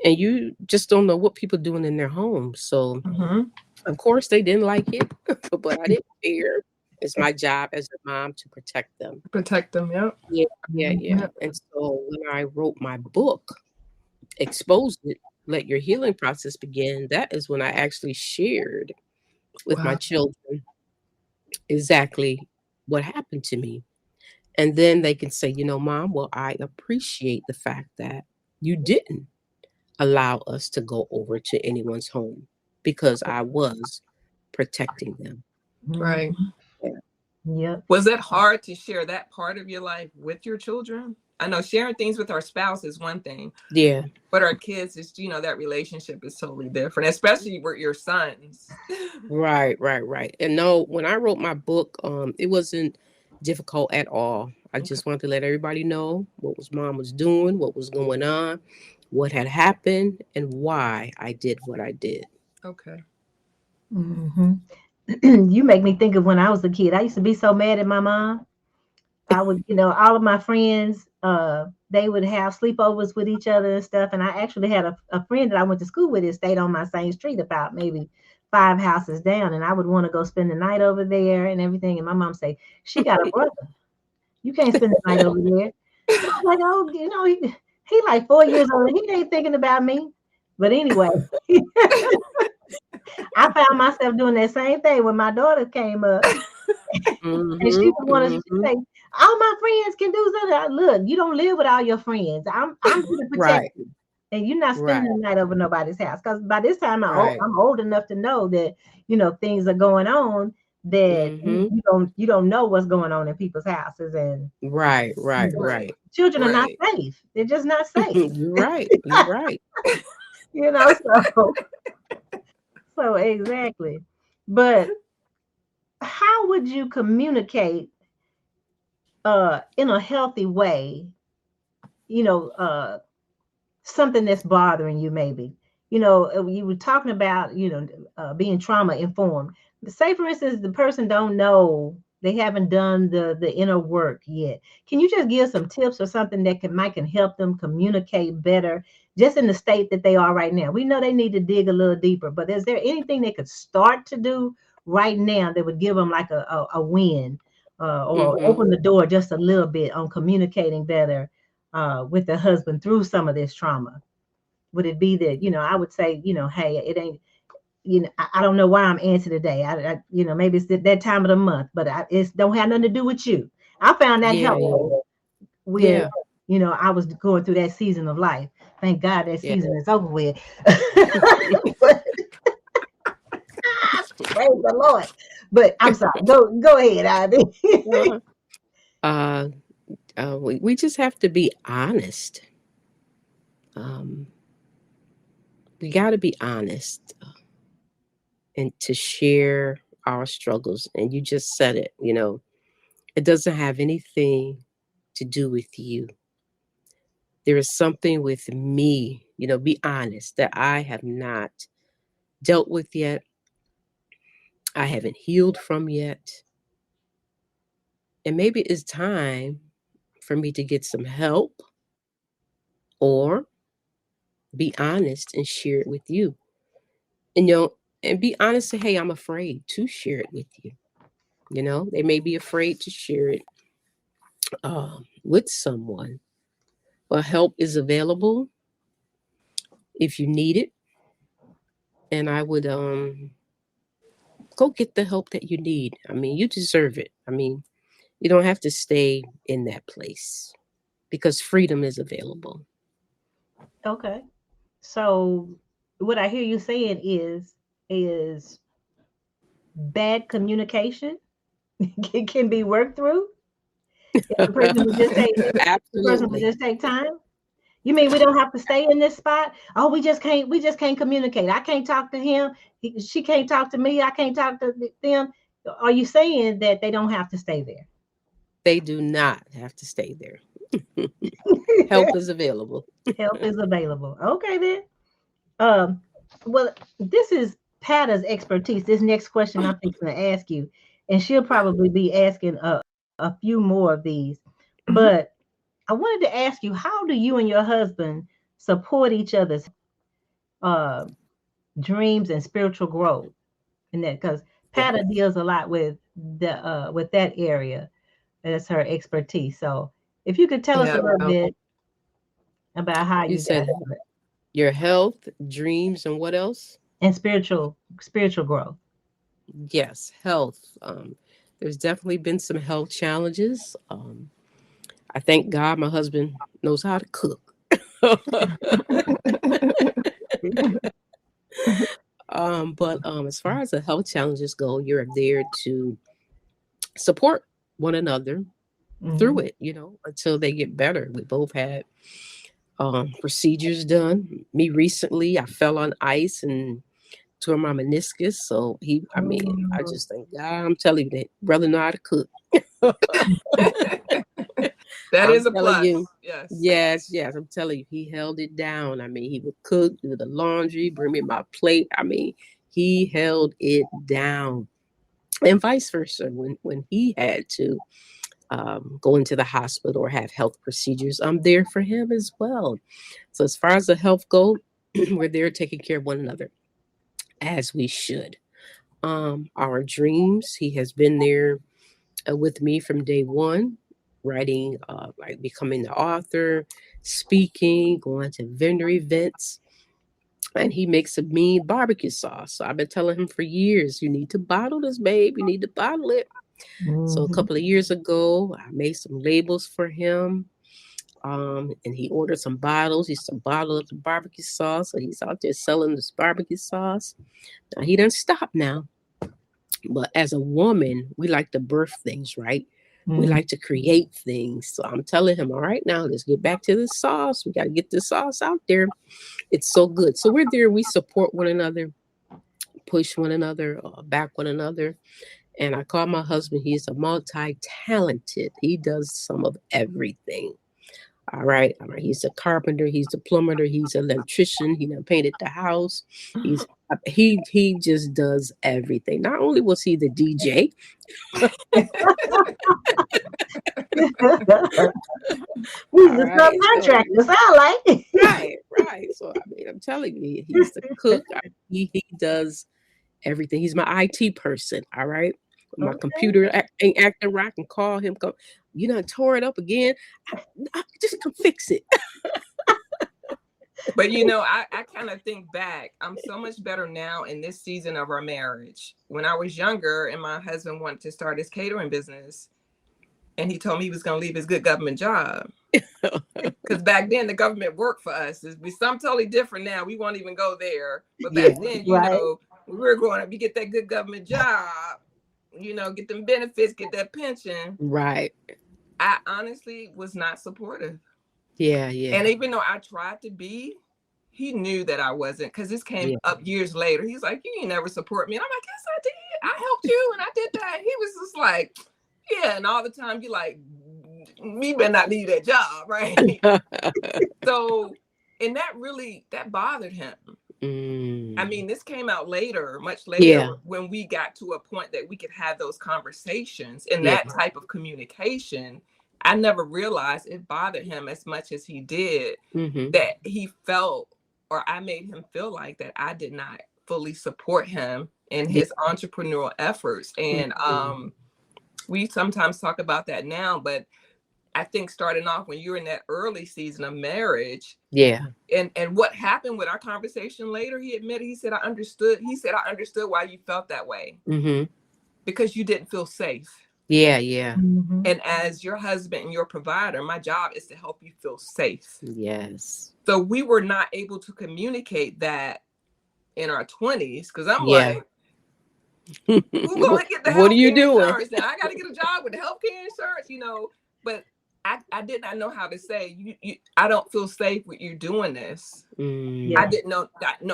And you just don't know what people doing in their homes. So Mm-hmm. of course they didn't like it, but I didn't care. It's my job as a mom to protect them. Protect them. Yep. Yeah, yeah, yeah. And so when I wrote my book, Exposed It, Let Your Healing Process Begin, that is when I actually shared with my Wow. children exactly what happened to me. And then they can say, Mom, well, I appreciate the fact that you didn't allow us to go over to anyone's home, because I was protecting them. Right. Yep. Was it hard to share that part of your life with your children? I know sharing things with our spouse is one thing. Yeah. But our kids is, that relationship is totally different, especially with your sons. Right. And no, when I wrote my book, it wasn't difficult at all. I just wanted to let everybody know what mom was doing, what was going on, what had happened, and why I did what I did. Okay. Mm-hmm. You make me think of when I was a kid. I used to be so mad at my mom. I would, all of my friends, they would have sleepovers with each other and stuff. And I actually had a friend that I went to school with that stayed on my same street, about maybe 5 houses down. And I would want to go spend the night over there and everything. And my mom say, she got a brother. You can't spend the night over there. And I was like, oh, he like 4 years old. He ain't thinking about me. But anyway, I found myself doing that same thing when my daughter came up. And she would want to say, all my friends can do something. Look, you don't live with all your friends. I'm here to protect you. And you're not spending the night over nobody's house. Because by this time I'm old enough to know that, things are going on. that Mm-hmm. you don't know what's going on in people's houses, and Right, right, Right. right. children are not Right. safe. They're just not safe. You're right. You're right. So so exactly. But how would you communicate in a healthy way, you know, something that's bothering you, maybe, you were talking about, being trauma informed. Say for instance, the person don't know, they haven't done the inner work yet. Can you just give some tips or something that can help them communicate better, just in the state that they are right now? We know they need to dig a little deeper, but is there anything they could start to do right now that would give them like a win, or Mm-hmm. open the door just a little bit on communicating better with the husband through some of this trauma? Would it be that, I would say, hey, it ain't, I don't know why I'm antsy today. Maybe it's that time of the month, but it don't have nothing to do with you. I found that Yeah, yeah, helpful when, yeah, I was going through that season of life. Thank God that yeah. season is over with. But, praise the Lord. But I'm sorry. Go ahead, Ivy. Uh, uh, we just have to be honest. Um, we got to be honest and to share our struggles. And you just said it, it doesn't have anything to do with you. There is something with me, be honest, that I have not dealt with yet. I haven't healed from yet. And maybe it's time for me to get some help or be honest and share it with you. And and be honest, say, hey, I'm afraid to share it with you. They may be afraid to share it with someone. But help is available if you need it. And I would go get the help that you need. I mean, you deserve it. I mean, you don't have to stay in that place because freedom is available. Okay. So what I hear you saying is bad communication can be worked through. If the person would just take the person would Absolutely. just take time. You mean we don't have to stay in this spot? Oh, we just can't communicate. I can't talk to him. She can't talk to me. I can't talk to them. Are you saying that they don't have to stay there? They do not have to stay there. Help is available. Help is available. Okay then. Um, well, this is Pata's expertise. This next question I'm going to ask you, and she'll probably be asking a few more of these. Mhm. But I wanted to ask you, how do you and your husband support each other's uh, dreams and spiritual growth? And that, because Yeah. Pata deals a lot with that area. That's her expertise. So if you could tell us a Yeah. little Well, bit about how You you guys said do it, your health, dreams, and what else? and spiritual growth. Yes, health. There's definitely been some health challenges. I thank God my husband knows how to cook. But as far as the health challenges go, you're there to support one another through Mhm. it, until they get better. We both had procedures done. Me recently, I fell on ice and tore my meniscus. So I Oh, just thank God. I'm telling you that brother know how to cook. that I'm is a telling you, plus. Yes. yes, yes. I'm telling you, he held it down. I mean, he would cook, do the laundry, bring me my plate. I mean, he held it down, and vice versa. When he had to go into the hospital or have health procedures, I'm there for him as well. So as far as the health go, we're there taking care of one another as we should. Our dreams, he has been there with me from day one, writing, like becoming the author, speaking, going to vendor events. And he makes a mean barbecue sauce. So I've been telling him for years, you need to bottle this, babe. You need to bottle it. So a mhm. couple of years ago, I made some labels for him. And he ordered some bottles. He used to bottle up the barbecue sauce. So he's out there selling this barbecue sauce. Now he doesn't stop now. But as a woman, we like to birth things, right? We Mm. like to create things. So I'm telling him, all right, now let's get back to the sauce. We got to get this sauce out there. It's so good. So we're there. We support one another, push one another, back one another. And I call my husband, he's a multi-talented. He does some of everything. All right. All right. He's a carpenter, he's a plumber, he's an electrician, he done painted the house. He's he just does everything. Not only was he the DJ, He's all the right. So subcontractor. Sound like. right, right. So I mean, I'm telling you, he's the cook. He does everything. He's my IT person. All right. When my Okay. computer ain't acting right, I can call him. Go, you done tore it up again. Just come fix it. But I kind of think back. I'm so much better now in this season of our marriage. When I was younger and my husband wanted to start his catering business, and he told me he was going to leave his good government job. Because back then the government worked for us. It's be something totally different now. We won't even go there. But Yeah. back then, Right. when we were growing up, you get that good government job, get them benefits, get that pension. Right. I honestly was not supportive. Yeah. Yeah. And even though I tried to be, he knew that I wasn't, because this came up years later. He's like, you ain't never support me. And I'm like, yes, I did. I helped you and I did that. He was just like, yeah. And all the time you like, me better not leave that job, right? So, and that bothered him. I mean, this came out later, much later, when we got to a point that we could have those conversations and that type of communication. I never realized it bothered him as much as he did, that he felt, or I made him feel like that I did not fully support him in his entrepreneurial efforts. And we sometimes talk about that now, but I think starting off when you're in that early season of marriage. Yeah. And what happened with our conversation later, he admitted, he said, I understood why you felt that way. Because you didn't feel safe. Yeah. Yeah. And as your husband and your provider, my job is to help you feel safe. Yes. So we were not able to communicate that in our 20s, because I'm like, who's going to get the what are you healthcare doing? insurance now? I got to get a job with the healthcare insurance, but I did not know how to say, I don't feel safe with you doing this. I didn't know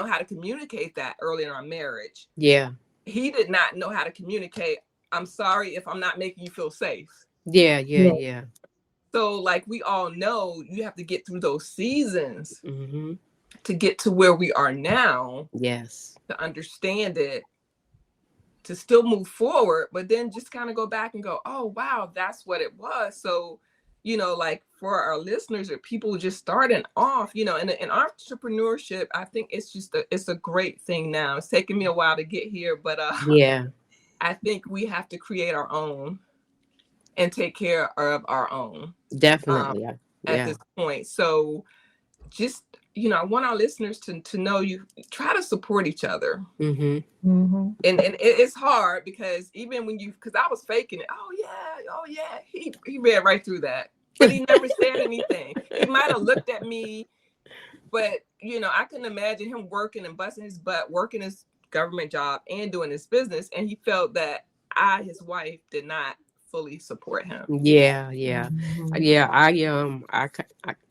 how to communicate that early in our marriage. Yeah. He did not know how to communicate, I'm sorry if I'm not making you feel safe. Yeah. Yeah. Yeah. So like we all know, you have to get through those seasons to get to where we are now. Yes. To understand it, to still move forward, but then just kind of go back and go, oh, wow, that's what it was. So, like for our listeners or people just starting off, in entrepreneurship, I think it's a great thing now. It's taken me a while to get here, but I think we have to create our own and take care of our own. Definitely. At this point. So just, I want our listeners to know, you try to support each other. And it's hard because even when because I was faking it. Oh yeah. He read right through that, but he never said anything. He might have looked at me, but I couldn't imagine him working and busting his butt, working his government job and doing his business. And he felt that his wife, did not fully support him. Yeah.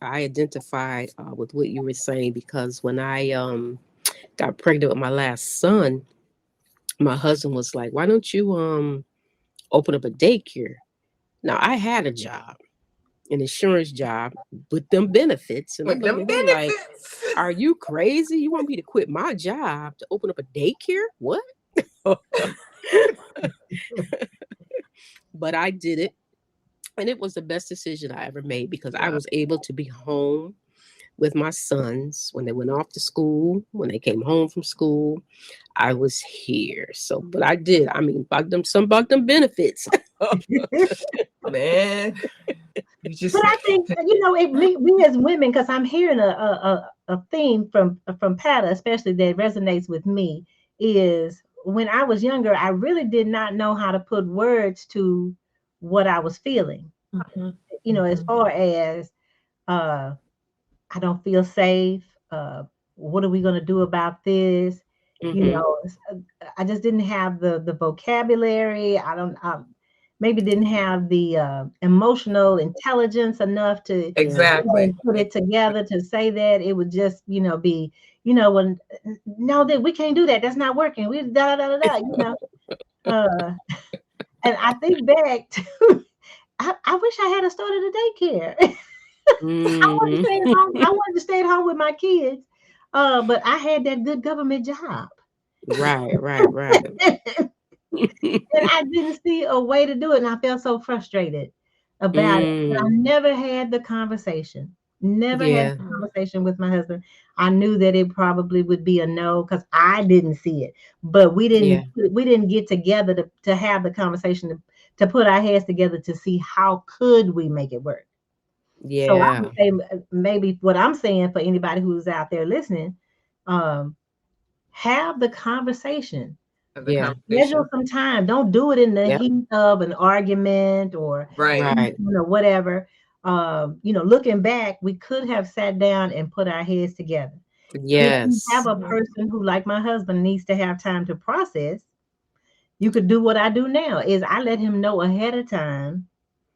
I identified with what you were saying, because when I got pregnant with my last son, my husband was like, why don't you open up a daycare? Now I had a job, an insurance job with them benefits, and I'm looking at him like, are you crazy? You want me to quit my job to open up a daycare? What? But I did it, and it was the best decision I ever made, because I was able to be home with my sons when they went off to school. When they came home from school, I was here. So, but I did. I mean, about them benefits. Man, but I think we as women, because I'm hearing a theme from Pata, especially that resonates with me, is when I was younger, I really did not know how to put words to what I was feeling. As far as I don't feel safe. What are we going to do about this? You Mm-hmm. know, I just didn't have the vocabulary. Maybe didn't have the emotional intelligence enough to Yeah. Exactly. even put it together to say that. It would just, be, when no, that we can't do that. That's not working. We da da da da. Uh, and I think back to, I wish I had started a daycare. I wanted to stay at Mm. home. I wanted to stay at home with my kids, but I had that good government job. Right, right, right. And I didn't see a way to do it. And I felt so frustrated about it. But I Mm. never had the conversation. Never had Yeah, the conversation with my husband. I knew that it probably would be a no because I didn't see it. But yeah, we didn't get together to have the conversation to put our heads together to see how could we make it work. So I would yeah, say maybe what I'm saying for anybody who's out there listening, um, have the conversation. Of the yeah, Schedule conversation. some time. Don't do it in the yep, heat of an argument or Right. right. whatever. Looking back, we could have sat down and put our heads together. If you have Yes. a person who, like my husband, needs to have time to process, you could do what I do now is I let him know ahead of time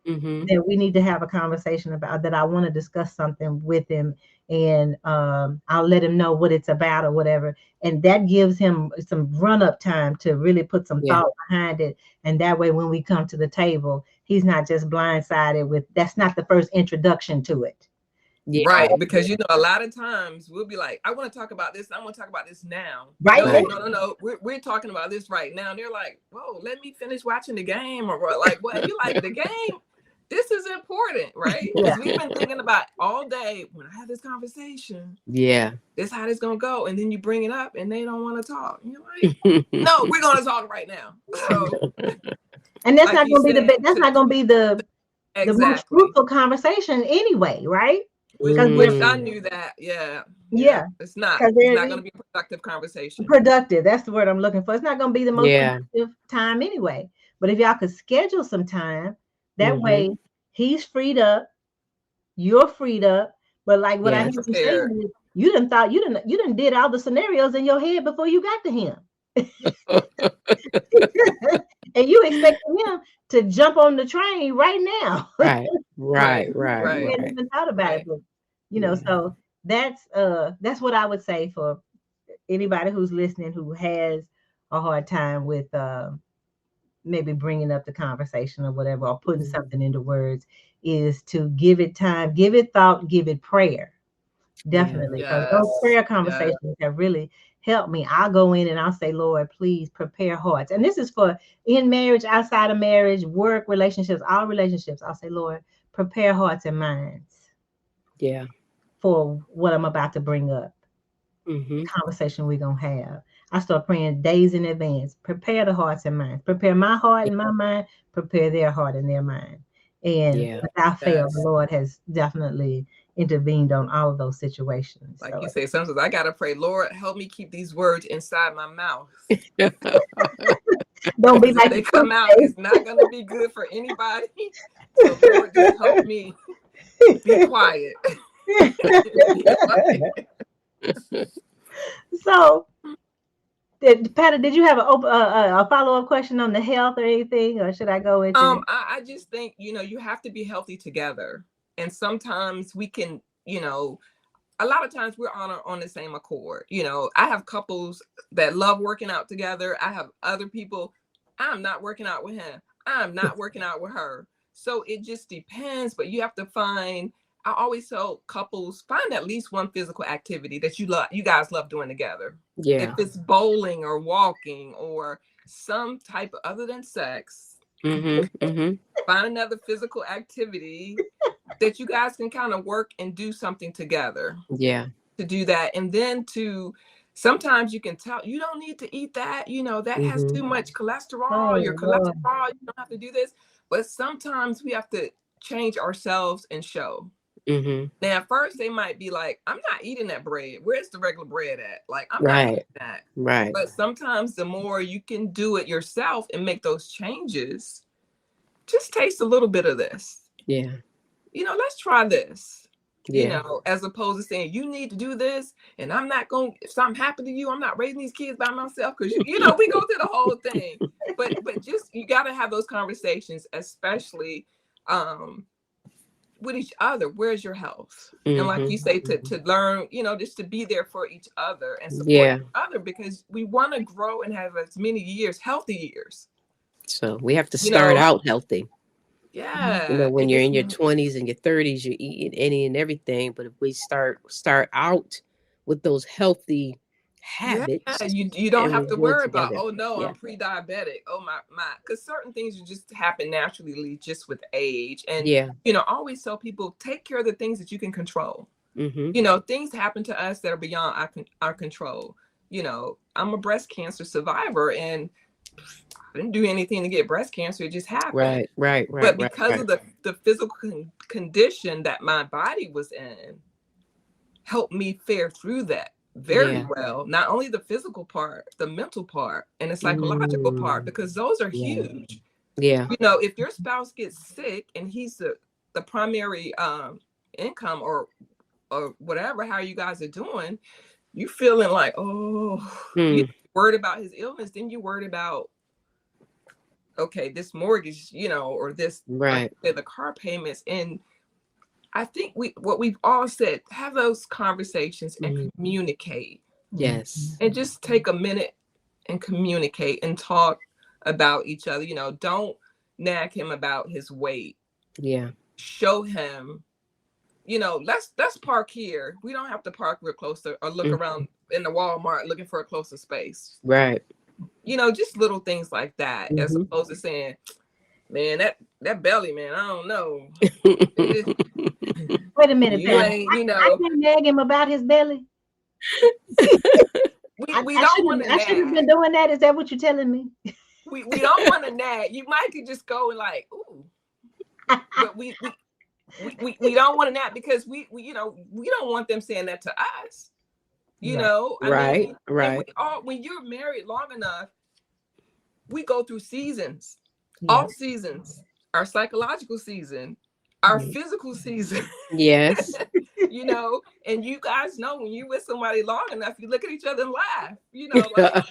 Mm-hmm. that we need to have a conversation about that. I want to discuss something with him, and I'll let him know what it's about or whatever. And that gives him some run up time to really put some Yeah, thought behind it. And that way, when we come to the table, he's not just blindsided with that's not the first introduction to it. yeah, Right. Because a lot of times we'll be like, I want to talk about this. I want to talk about this now. Right No, now. right. no, no, no. We're talking about this right now. And they're like, whoa, let me finish watching the game. Or what? Like, what? You like the game? This is important, right? Yeah. Because we've been thinking about all day when I have this conversation, Yeah. this is how this gonna go. And then you bring it up and they don't want to talk. And you're like, no, we're gonna talk right now. So And that's like not you going to be said, that's not going to be the most exactly. fruitful conversation anyway, right? Because Which I Mm. knew that. Yeah. Yeah. yeah, It's not. because It's they're not gonna be a productive conversation. productive. That's the word I'm looking for. It's not going to be the most Yeah. productive time anyway. But if y'all could schedule some time, that Mm-hmm. way he's freed up, you're freed up. But like what I Yes. hear you saying Prepared. is you didn't did all the scenarios in your head before you got to him. And you expecting him to jump on the train right now. Right. Right. Right. Right. You Right. hadn't Right. even thought about it. Right. But Yeah. so that's what I would say for anybody who's listening who has a hard time with maybe bringing up the conversation or whatever, or putting Mhm. something into words, is to give it time, give it thought, give it prayer. Yeah. Definitely, because those Yes. prayer Yes. conversations have really helped me. I'll go in and I'll say, Lord, please prepare hearts. And this is for in marriage, outside of marriage, work, relationships, all relationships. I'll say, Lord, prepare hearts and minds Yeah. for what I'm about to bring up, Mm-hmm. conversation we're going to have. I start praying days in advance. Prepare the hearts and minds. Prepare my heart and my mind. Prepare their heart and their mind. And Yeah. without fail, the Yes. Lord has definitely intervened on all of those situations. Like So you say, sometimes I gotta pray, Lord, help me keep these words inside my mouth. don't be Because if like they the come out, toothpaste. it's not gonna be good for anybody. So Lord, just help me be quiet. Be quiet. So, Patty, did you have a follow up question on the health or anything, or should I go into? I just think, you have to be healthy together. And sometimes we can, a lot of times we're on the same accord. I have couples that love working out together. I have other people, I'm not working out with him. I'm not working out with her. So it just depends, but you have to find, I always tell couples, find at least one physical activity that you guys love doing together. If Yeah. it's bowling or walking or some type other than sex, Mm-hmm. Mm-hmm. find another physical activity that you guys can kind of work and do something together Yeah. to do that. And then sometimes you can tell you don't need to eat that, that has Mm-hmm. too much cholesterol, your Oh Lord, cholesterol, you don't have to do this. But sometimes we have to change ourselves and show. Mm-hmm. Now, at first they might be like, I'm not eating that bread. Where's the regular bread at? Like, I'm not eating Right. that. Right. But sometimes the more you can do it yourself and make those changes, just taste a little bit of this. Yeah. Let's try this. You know, as opposed to saying you need to do this, and I'm not going. If something happened to you, I'm not raising these kids by myself, because you know we go through the whole thing. But just you got to have those conversations, especially with each other. Where's your health? And like you say, to learn, you know, just to be there for each other and support each other, because we want to grow and have as many years, healthy years. So we have to start out healthy. Yeah. You know, when you're in your 20s and your 30s, you're eating any and everything. But if we start out with those healthy habits, you don't have to worry about, oh no, I'm pre-diabetic. Oh my, because certain things just happen naturally just with age. And you know, I always tell people, take care of the things that you can control. You know, things happen to us that are beyond our control. You know, I'm a breast cancer survivor, and I didn't do anything to get breast cancer. It just happened. Right. But because of the physical condition that my body was in, helped me fare through that very well. Not only the physical part, the mental part, and the psychological part, because those are huge. You know, if your spouse gets sick and he's the primary income or whatever, how you guys are doing, you feeling like, you're worried about his illness, then you're worried about, okay, this mortgage, you know, or this, like, the car payments. And I think what we've all said, have those conversations and communicate. Yes. And just take a minute and communicate and talk about each other. You know, don't nag him about his weight. Show him, you know, let's park here. We don't have to park real close or look around in the Walmart looking for a closer space. You know, just little things like that, as opposed to saying, man, that belly, man, I don't know. Wait a minute, you know, I can't nag him about his belly. we don't want to nag. I should have been doing that. Is that what you're telling me? We don't want to nag. You might could just go and like, ooh. But we don't want to nag, because we you know, we don't want them saying that to us. You know, I mean, when you're married long enough, we go through seasons. All seasons, our psychological season, our physical season. You know, and you guys know, when you're with somebody long enough, you look at each other and laugh. You know, like,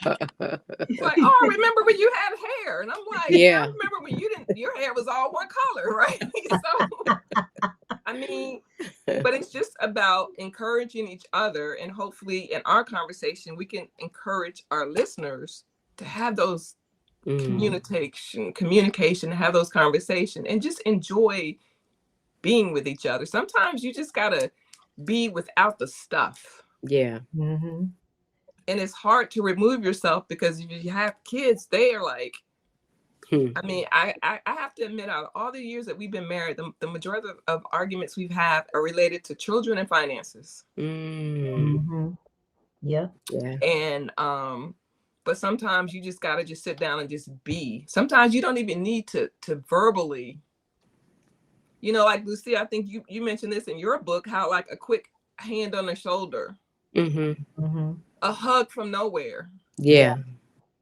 it's like, oh, I remember when you had hair, and I'm like, I remember when your hair was all one color, right? So, I mean, but it's just about encouraging each other, and hopefully in our conversation, we can encourage our listeners to have those communication, have those conversations, and just enjoy being with each other. Sometimes you just gotta be without the stuff. And it's hard to remove yourself, because if you have kids, they are like, I mean, I have to admit, out of all the years that we've been married, the majority of arguments we've had are related to children and finances. And but sometimes you just gotta just sit down and just be. Sometimes you don't even need to verbally, you know, like Lucie, I think you mentioned this in your book, how like a quick hand on the shoulder, a hug from nowhere.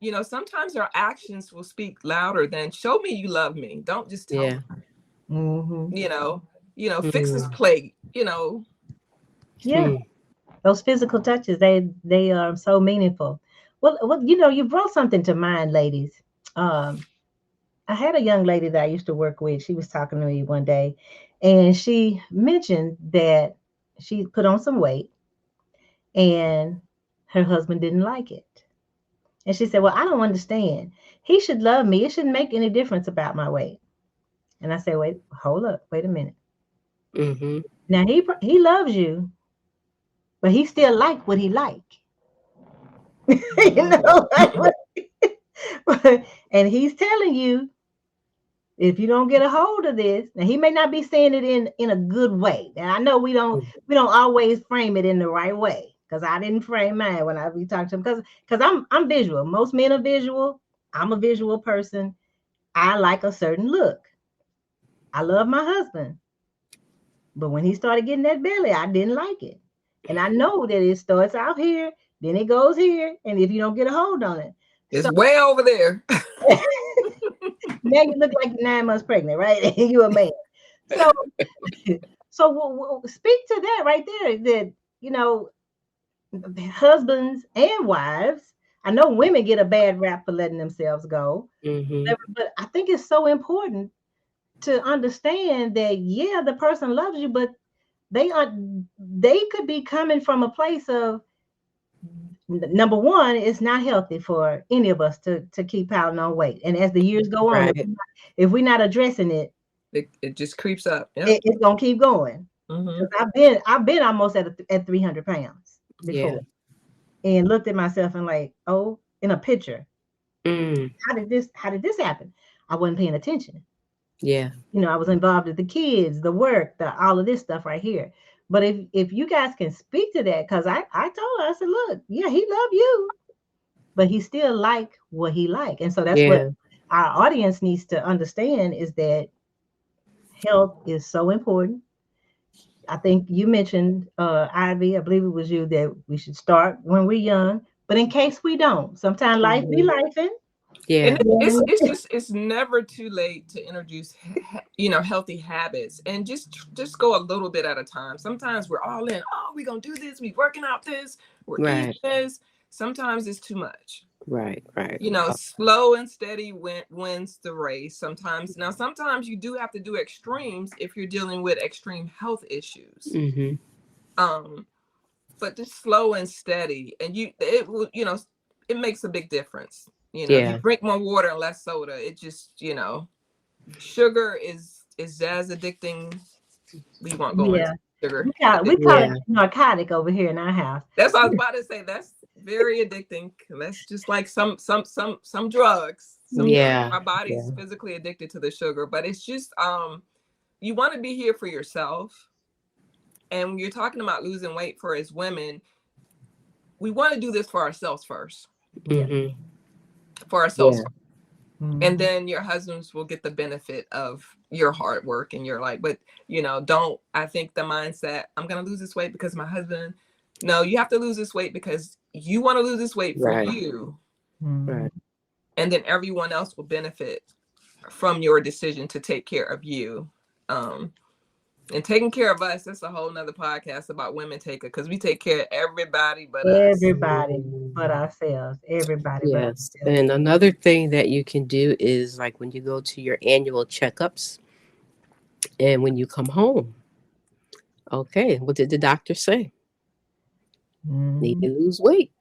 You know, sometimes our actions will speak louder than show me you love me. Don't just tell me. You know, fix this plate, you know. Those physical touches, they are so meaningful. Well, you know, you brought something to mind, ladies. I had a young lady that I used to work with. She was talking to me one day, and she mentioned that she put on some weight and her husband didn't like it. And she said, well, I don't understand. He should love me. It shouldn't make any difference about my weight. And I said, wait, hold up. Wait a minute. Now, he loves you, but he still like what he like. You know? And he's telling you, if you don't get a hold of this, now he may not be saying it in a good way. And I know we don't always frame it in the right way, because I didn't frame mine when we talked to him, because I'm visual. Most men are visual. I'm a visual person. I like a certain look. I love my husband, but when he started getting that belly, I didn't like it. And I know that it starts out here, then it goes here, and if you don't get a hold on it, it's way over there. Now you look like you're 9 months pregnant, right? And you're a man. So speak to that right there. That you know, husbands and wives. I know women get a bad rap for letting themselves go, Mm-hmm. but I think it's so important to understand that yeah, the person loves you, but they could be coming from a place of number one, it's not healthy for any of us to keep piling on weight. And as the years go on, Right. if we're not addressing it, It just creeps up. Yep. it's gonna keep going. Mm-hmm. I've been almost at 300 pounds before, Yeah. and looked at myself and like, oh, in a picture, Mm. how did this happen? I wasn't paying attention. Yeah. You know, I was involved with the kids, the work, all of this stuff right here. But if you guys can speak to that, because I told her, I said, look, yeah, he loved you, but he still like what he like. And so that's what Yeah. our audience needs to understand, is that health is so important. I think you mentioned, Ivy, I believe it was you, that we should start when we're young. But in case we don't, sometimes life be Mhm. lifing. Yeah. And it's never too late to introduce healthy habits, and just go a little bit at a time. Sometimes we're all in, oh, we're gonna do this, we working out this, we're eating Right. this. Sometimes it's too much. Right. Right. Slow and steady wins the race. Sometimes you do have to do extremes if you're dealing with extreme health issues. Mm-hmm. But just slow and steady, and it makes a big difference. If Yeah. you drink more water and less soda, it just, sugar is as addicting. We won't go into sugar. We call it narcotic over here in our house. That's what I was about to say. That's very addicting. That's just like some drugs. My body's physically addicted to the sugar, but it's just you want to be here for yourself. And when you're talking about losing weight for as women, we want to do this for ourselves first. Mm-hmm. For ourselves. Mm-hmm. And then your husbands will get the benefit of your hard work and your but I think the mindset, I'm going to lose this weight because my husband, no, you have to lose this weight because you want to lose this weight for you. Right. And then everyone else will benefit from your decision to take care of you. And taking care of us, that's a whole nother podcast about women taker, because we take care of everybody but us. Everybody but ourselves. Everybody but ourselves. And another thing that you can do is like when you go to your annual checkups and when you come home. Okay, what did the doctor say? Need to lose weight.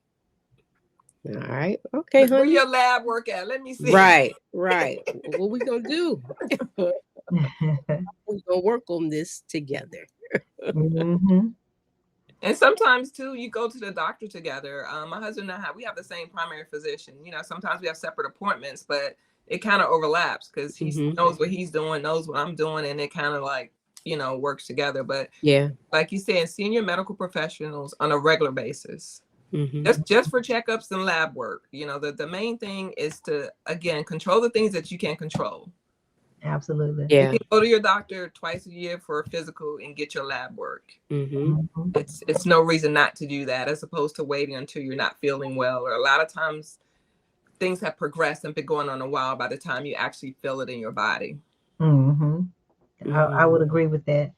All right. Okay, honey. Where your lab work at? Let me see. Right. What we gonna do? We're gonna work on this together. Mm-hmm. And sometimes too, you go to the doctor together. My husband and I we have the same primary physician. Sometimes we have separate appointments, but it kind of overlaps because he knows what he's doing, knows what I'm doing, and it kind of works together. But like you said, seeing your medical professionals on a regular basis. Just for checkups and lab work. The main thing is to, again, control the things that you can control. Absolutely. You can go to your doctor twice a year for a physical and get your lab work. It's no reason not to do that, as opposed to waiting until you're not feeling well. Or a lot of times things have progressed and been going on a while by the time you actually feel it in your body. I would agree with that.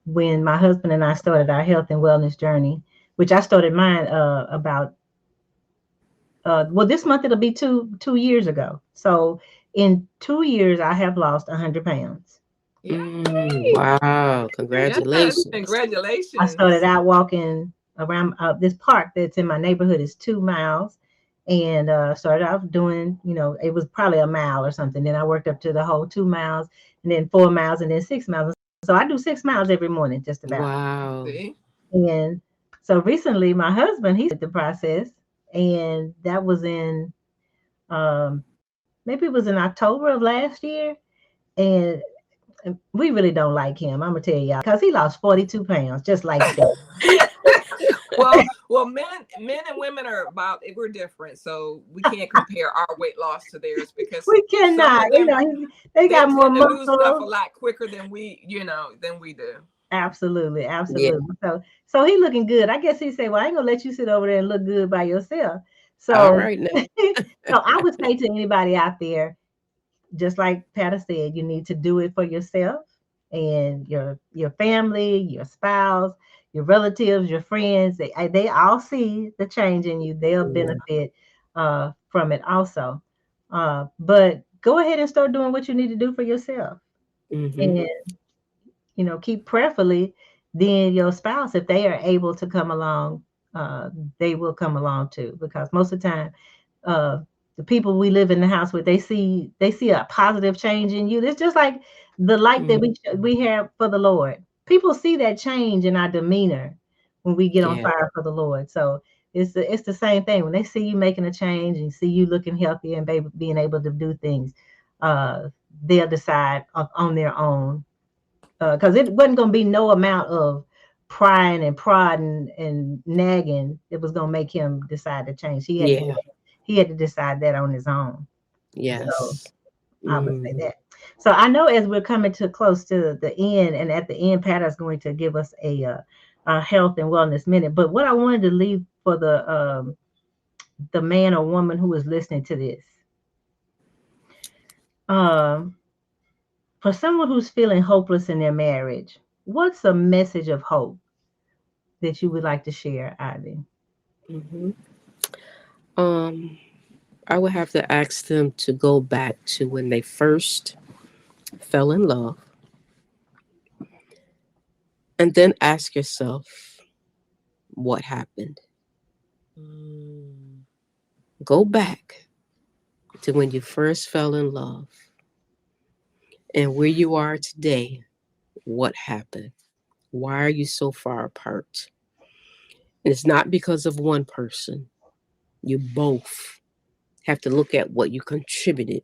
When my husband and I started our health and wellness journey, which I started mine about this month it'll be two years ago. So in 2 years I have lost 100 pounds. Wow! Congratulations! Yes, congratulations! I started out walking around this park that's in my neighborhood is 2 miles, and started out doing, it was probably a mile or something. Then I worked up to the whole 2 miles, and then 4 miles, and then 6 miles. So I do 6 miles every morning, just about. Wow! And so recently, my husband, he did the process, and that was in, maybe it was in October of last year, and we really don't like him. I'm gonna tell y'all, because he lost 42 pounds, just like that. well, men and women we're different, so we can't compare our weight loss to theirs, because we cannot. They got more muscle. Lose stuff a lot quicker than we do. Absolutely. Yeah. So he looking good. I guess he said, "Well, I ain't gonna let you sit over there and look good by yourself." So, all right now. So I would say to anybody out there, just like Patti said, you need to do it for yourself. and your family, your spouse, your relatives, your friends, they all see the change in you. They'll benefit from it also. But go ahead and start doing what you need to do for yourself. Mm-hmm. And keep prayerfully, then your spouse, if they are able to come along, they will come along too. Because most of the time, uh, the people we live in the house with, they see a positive change in you. It's just like the light that we have for the Lord. People see that change in our demeanor when we get on Yeah. fire for the Lord. So it's the same thing when they see you making a change and see you looking healthy and being able to do things. Uh, they'll decide on their own, because it wasn't going to be no amount of prying and prodding and nagging that was going to make him decide to change. Yeah. He had to decide that on his own. So Yes. I would say Mm. that. So I know as we're coming to close to the end, and at the end, Pat is going to give us a health and wellness minute. But what I wanted to leave for the man or woman who is listening to this, um, for someone who's feeling hopeless in their marriage, what's a message of hope that you would like to share, Ivy? Mm-hmm. Um, I would have to ask them to go back to when they first fell in love, and then ask yourself what happened. Mm. Go back to when you first fell in love and where you are today. What happened? Why are you so far apart? And it's not because of one person. You both have to look at what you contributed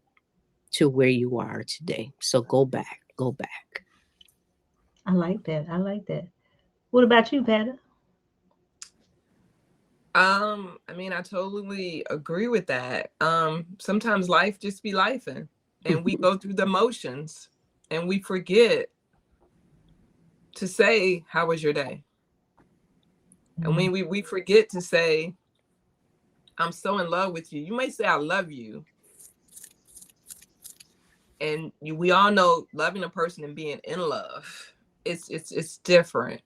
to where you are today. So go back, go back. I like that. I like that. What about you, Patty? I mean, I totally agree with that. Sometimes life just be lifing, and we go through the motions, and we forget to say, "How was your day?" And when we forget to say, "I'm so in love with you," you may say, "I love you," and we all know loving a person and being in love, it's different.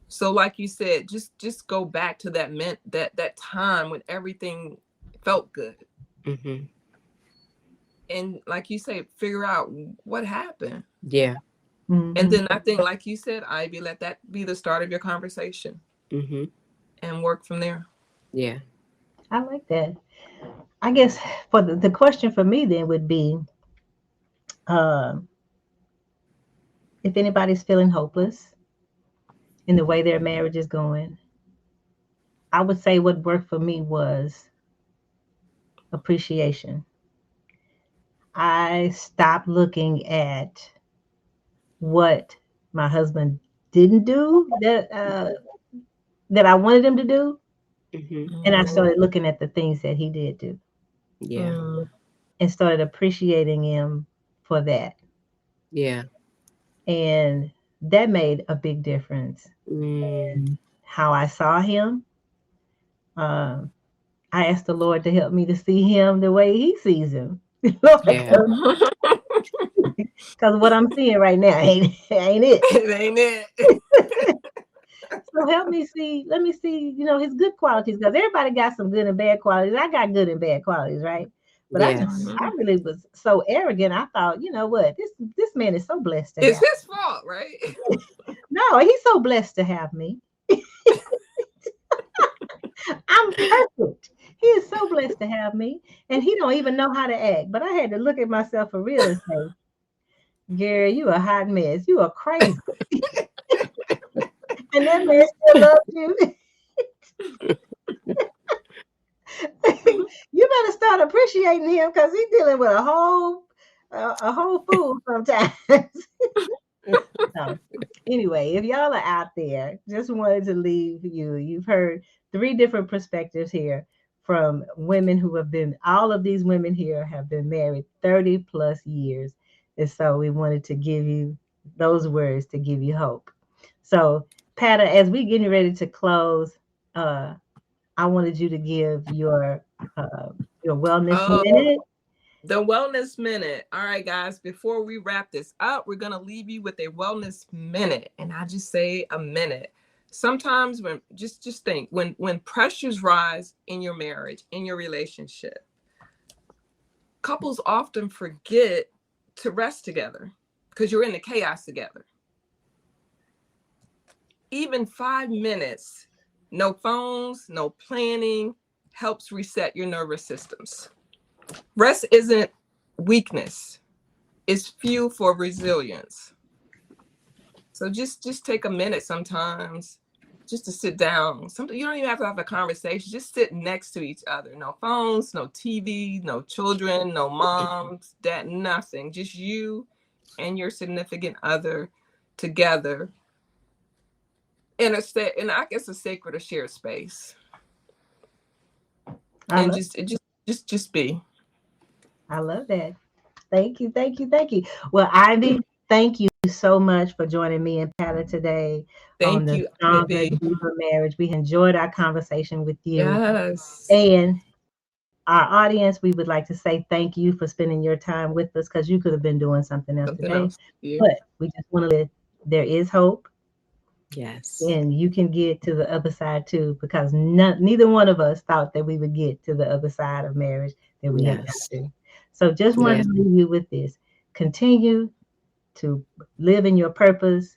So, like you said, just go back to that time when everything felt good. Hmm. And like you say, figure out what happened. Yeah. And Mm-hmm. then I think, like you said, Ivy, let that be the start of your conversation Hmm. and work from there. Yeah. I like that. I guess for the question for me then would be, uh, if anybody's feeling hopeless in the way their marriage is going, I would say what worked for me was appreciation. I stopped looking at what my husband didn't do that I wanted him to do, Hmm. and I Mm, started looking at the things that he did do Yeah. mm, and started appreciating him for that. Yeah. And that made a big difference Mm. in how I saw him. Um, I asked the Lord to help me to see him the way he sees him. Yeah. Because what I'm seeing right now ain't it. it ain't it. So help me see, let me see, his good qualities. Because everybody got some good and bad qualities. I got good and bad qualities, right? But Yes. I really was so arrogant. I thought, you know what, this man is so blessed to It's have. his fault, right? No, he's so blessed to have me. I'm perfect. He is so blessed to have me. And he don't even know how to act. But I had to look at myself for real and say, Gary, you a hot mess. You are crazy. And that man still loves you. You better start appreciating him because he's dealing with a whole fool sometimes. So anyway, if y'all are out there, just wanted to leave you. You've heard three different perspectives here from women who have been, all of these women here have been married 30 plus years. And so we wanted to give you those words to give you hope. So, Pata, as we getting ready to close, I wanted you to give uh, your wellness Oh, minute The Wellness Minute. All right, guys, before we wrap this up, we're going to leave you with a Wellness Minute. And I just say a minute. Sometimes when just think when pressures rise in your marriage, in your relationship, couples often forget to rest together because you're in the chaos together. Even 5 minutes, no phones, no planning, helps reset your nervous systems. Rest isn't weakness. It's fuel for resilience. So just take a minute sometimes just to sit down. Sometimes you don't even have to have a conversation. Just sit next to each other. No phones, no TV, no children, no moms, dad, nothing. Just you and your significant other together in I guess a sacred or shared space. And just be. I love that. Thank you. Well, Ivy, thank you so much for joining me and Pata today on Thank the you, Stronger, Ivy. Deeper Marriage. We enjoyed our conversation with you. Yes. And our audience, we would like to say thank you for spending your time with us, because you could have been doing something else today. Yeah. But we just want to let there is hope. Yes. And you can get to the other side too, because neither one of us thought that we would get to the other side of marriage that we have got to. So just wanted to leave you with this. Continue to live in your purpose.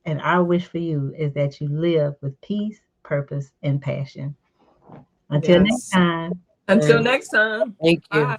And our wish for you is that you live with peace, purpose, and passion. Until next time. Until next time. Thank you. Bye.